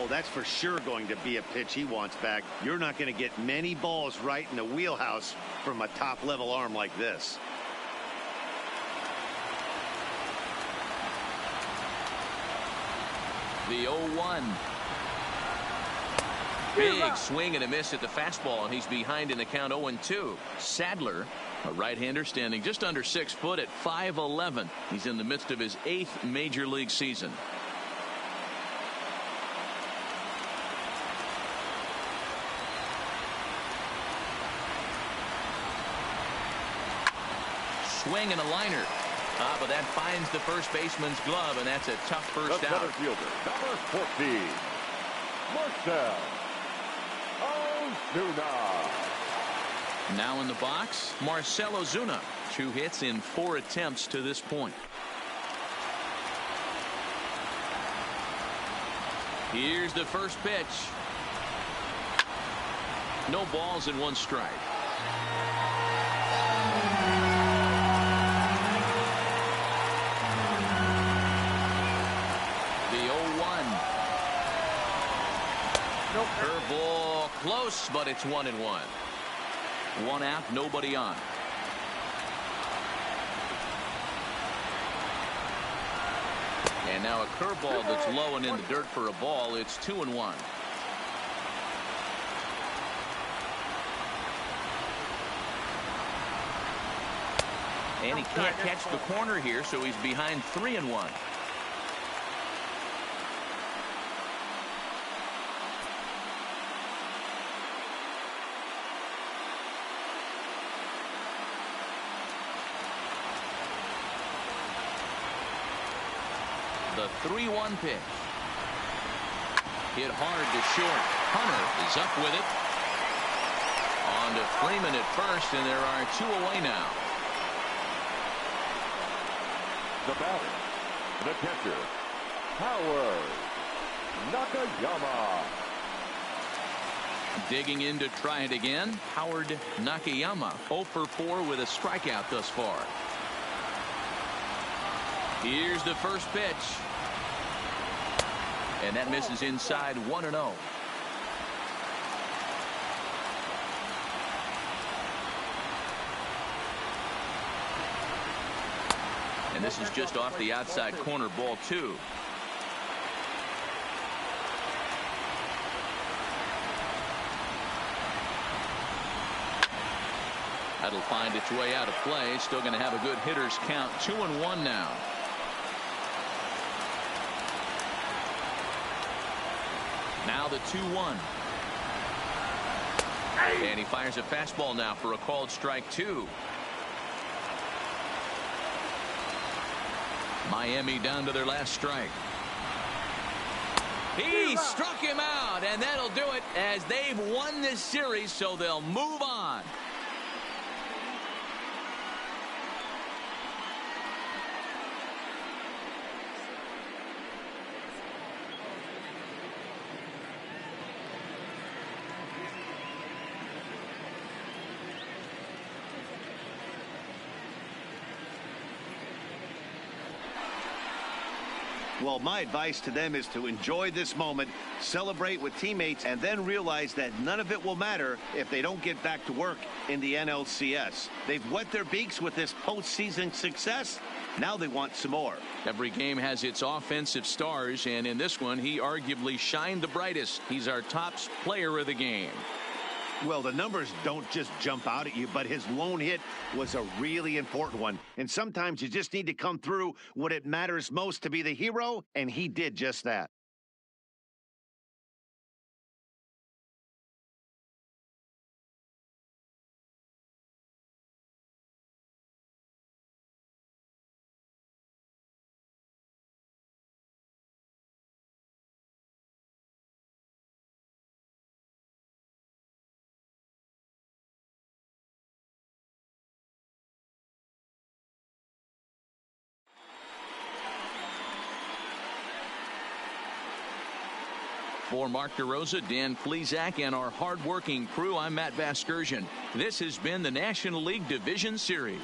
Oh, that's for sure going to be a pitch he wants back. You're not going to get many balls right in the wheelhouse from a top-level arm like this. The 0-1. Big swing and a miss at the fastball, and he's behind in the count 0-2. Sadler, a right-hander, standing just under 6 foot at 5'11". He's in the midst of his 8th major league season. Swing and a liner. But that finds the first baseman's glove, and that's a tough first out. Center fielder, number 14, Marcell Ozuna. Now in the box, Marcell Ozuna. 2 hits in 4 attempts to this point. Here's the first pitch. No balls and 1 strike. Curveball close, but it's 1-1. 1 out, nobody on. And now a curveball that's low and in the dirt for a ball. It's 2-1. And he can't catch the corner here, so he's behind 3-1. The 3-1 pitch. Hit hard to short. Hunter is up with it. On to Freeman at first, and there are 2 away now. The batter, the catcher, Howard Nakayama. Digging in to try it again, Howard Nakayama, 0 for 4 with a strikeout thus far. Here's the first pitch. And that misses inside 1-0. And this is just off the outside corner, ball 2. That'll find its way out of play. Still going to have a good hitter's count. 2-1 now. Now the 2-1. And he fires a fastball now for a called strike 2. Miami down to their last strike. He struck him out, and that'll do it as they've won this series, so they'll move on. Well, my advice to them is to enjoy this moment, celebrate with teammates, and then realize that none of it will matter if they don't get back to work in the NLCS. They've wet their beaks with this postseason success. Now they want some more. Every game has its offensive stars, and in this one, he arguably shined the brightest. He's our top player of the game. Well, the numbers don't just jump out at you, but his lone hit was a really important one. And sometimes you just need to come through when it matters most to be the hero, and he did just that. For Mark DeRosa, Dan Plesac, and our hard-working crew, I'm Matt Vasgersian. This has been the National League Division Series.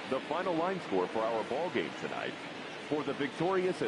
The final line score for our ball game tonight. For the victorious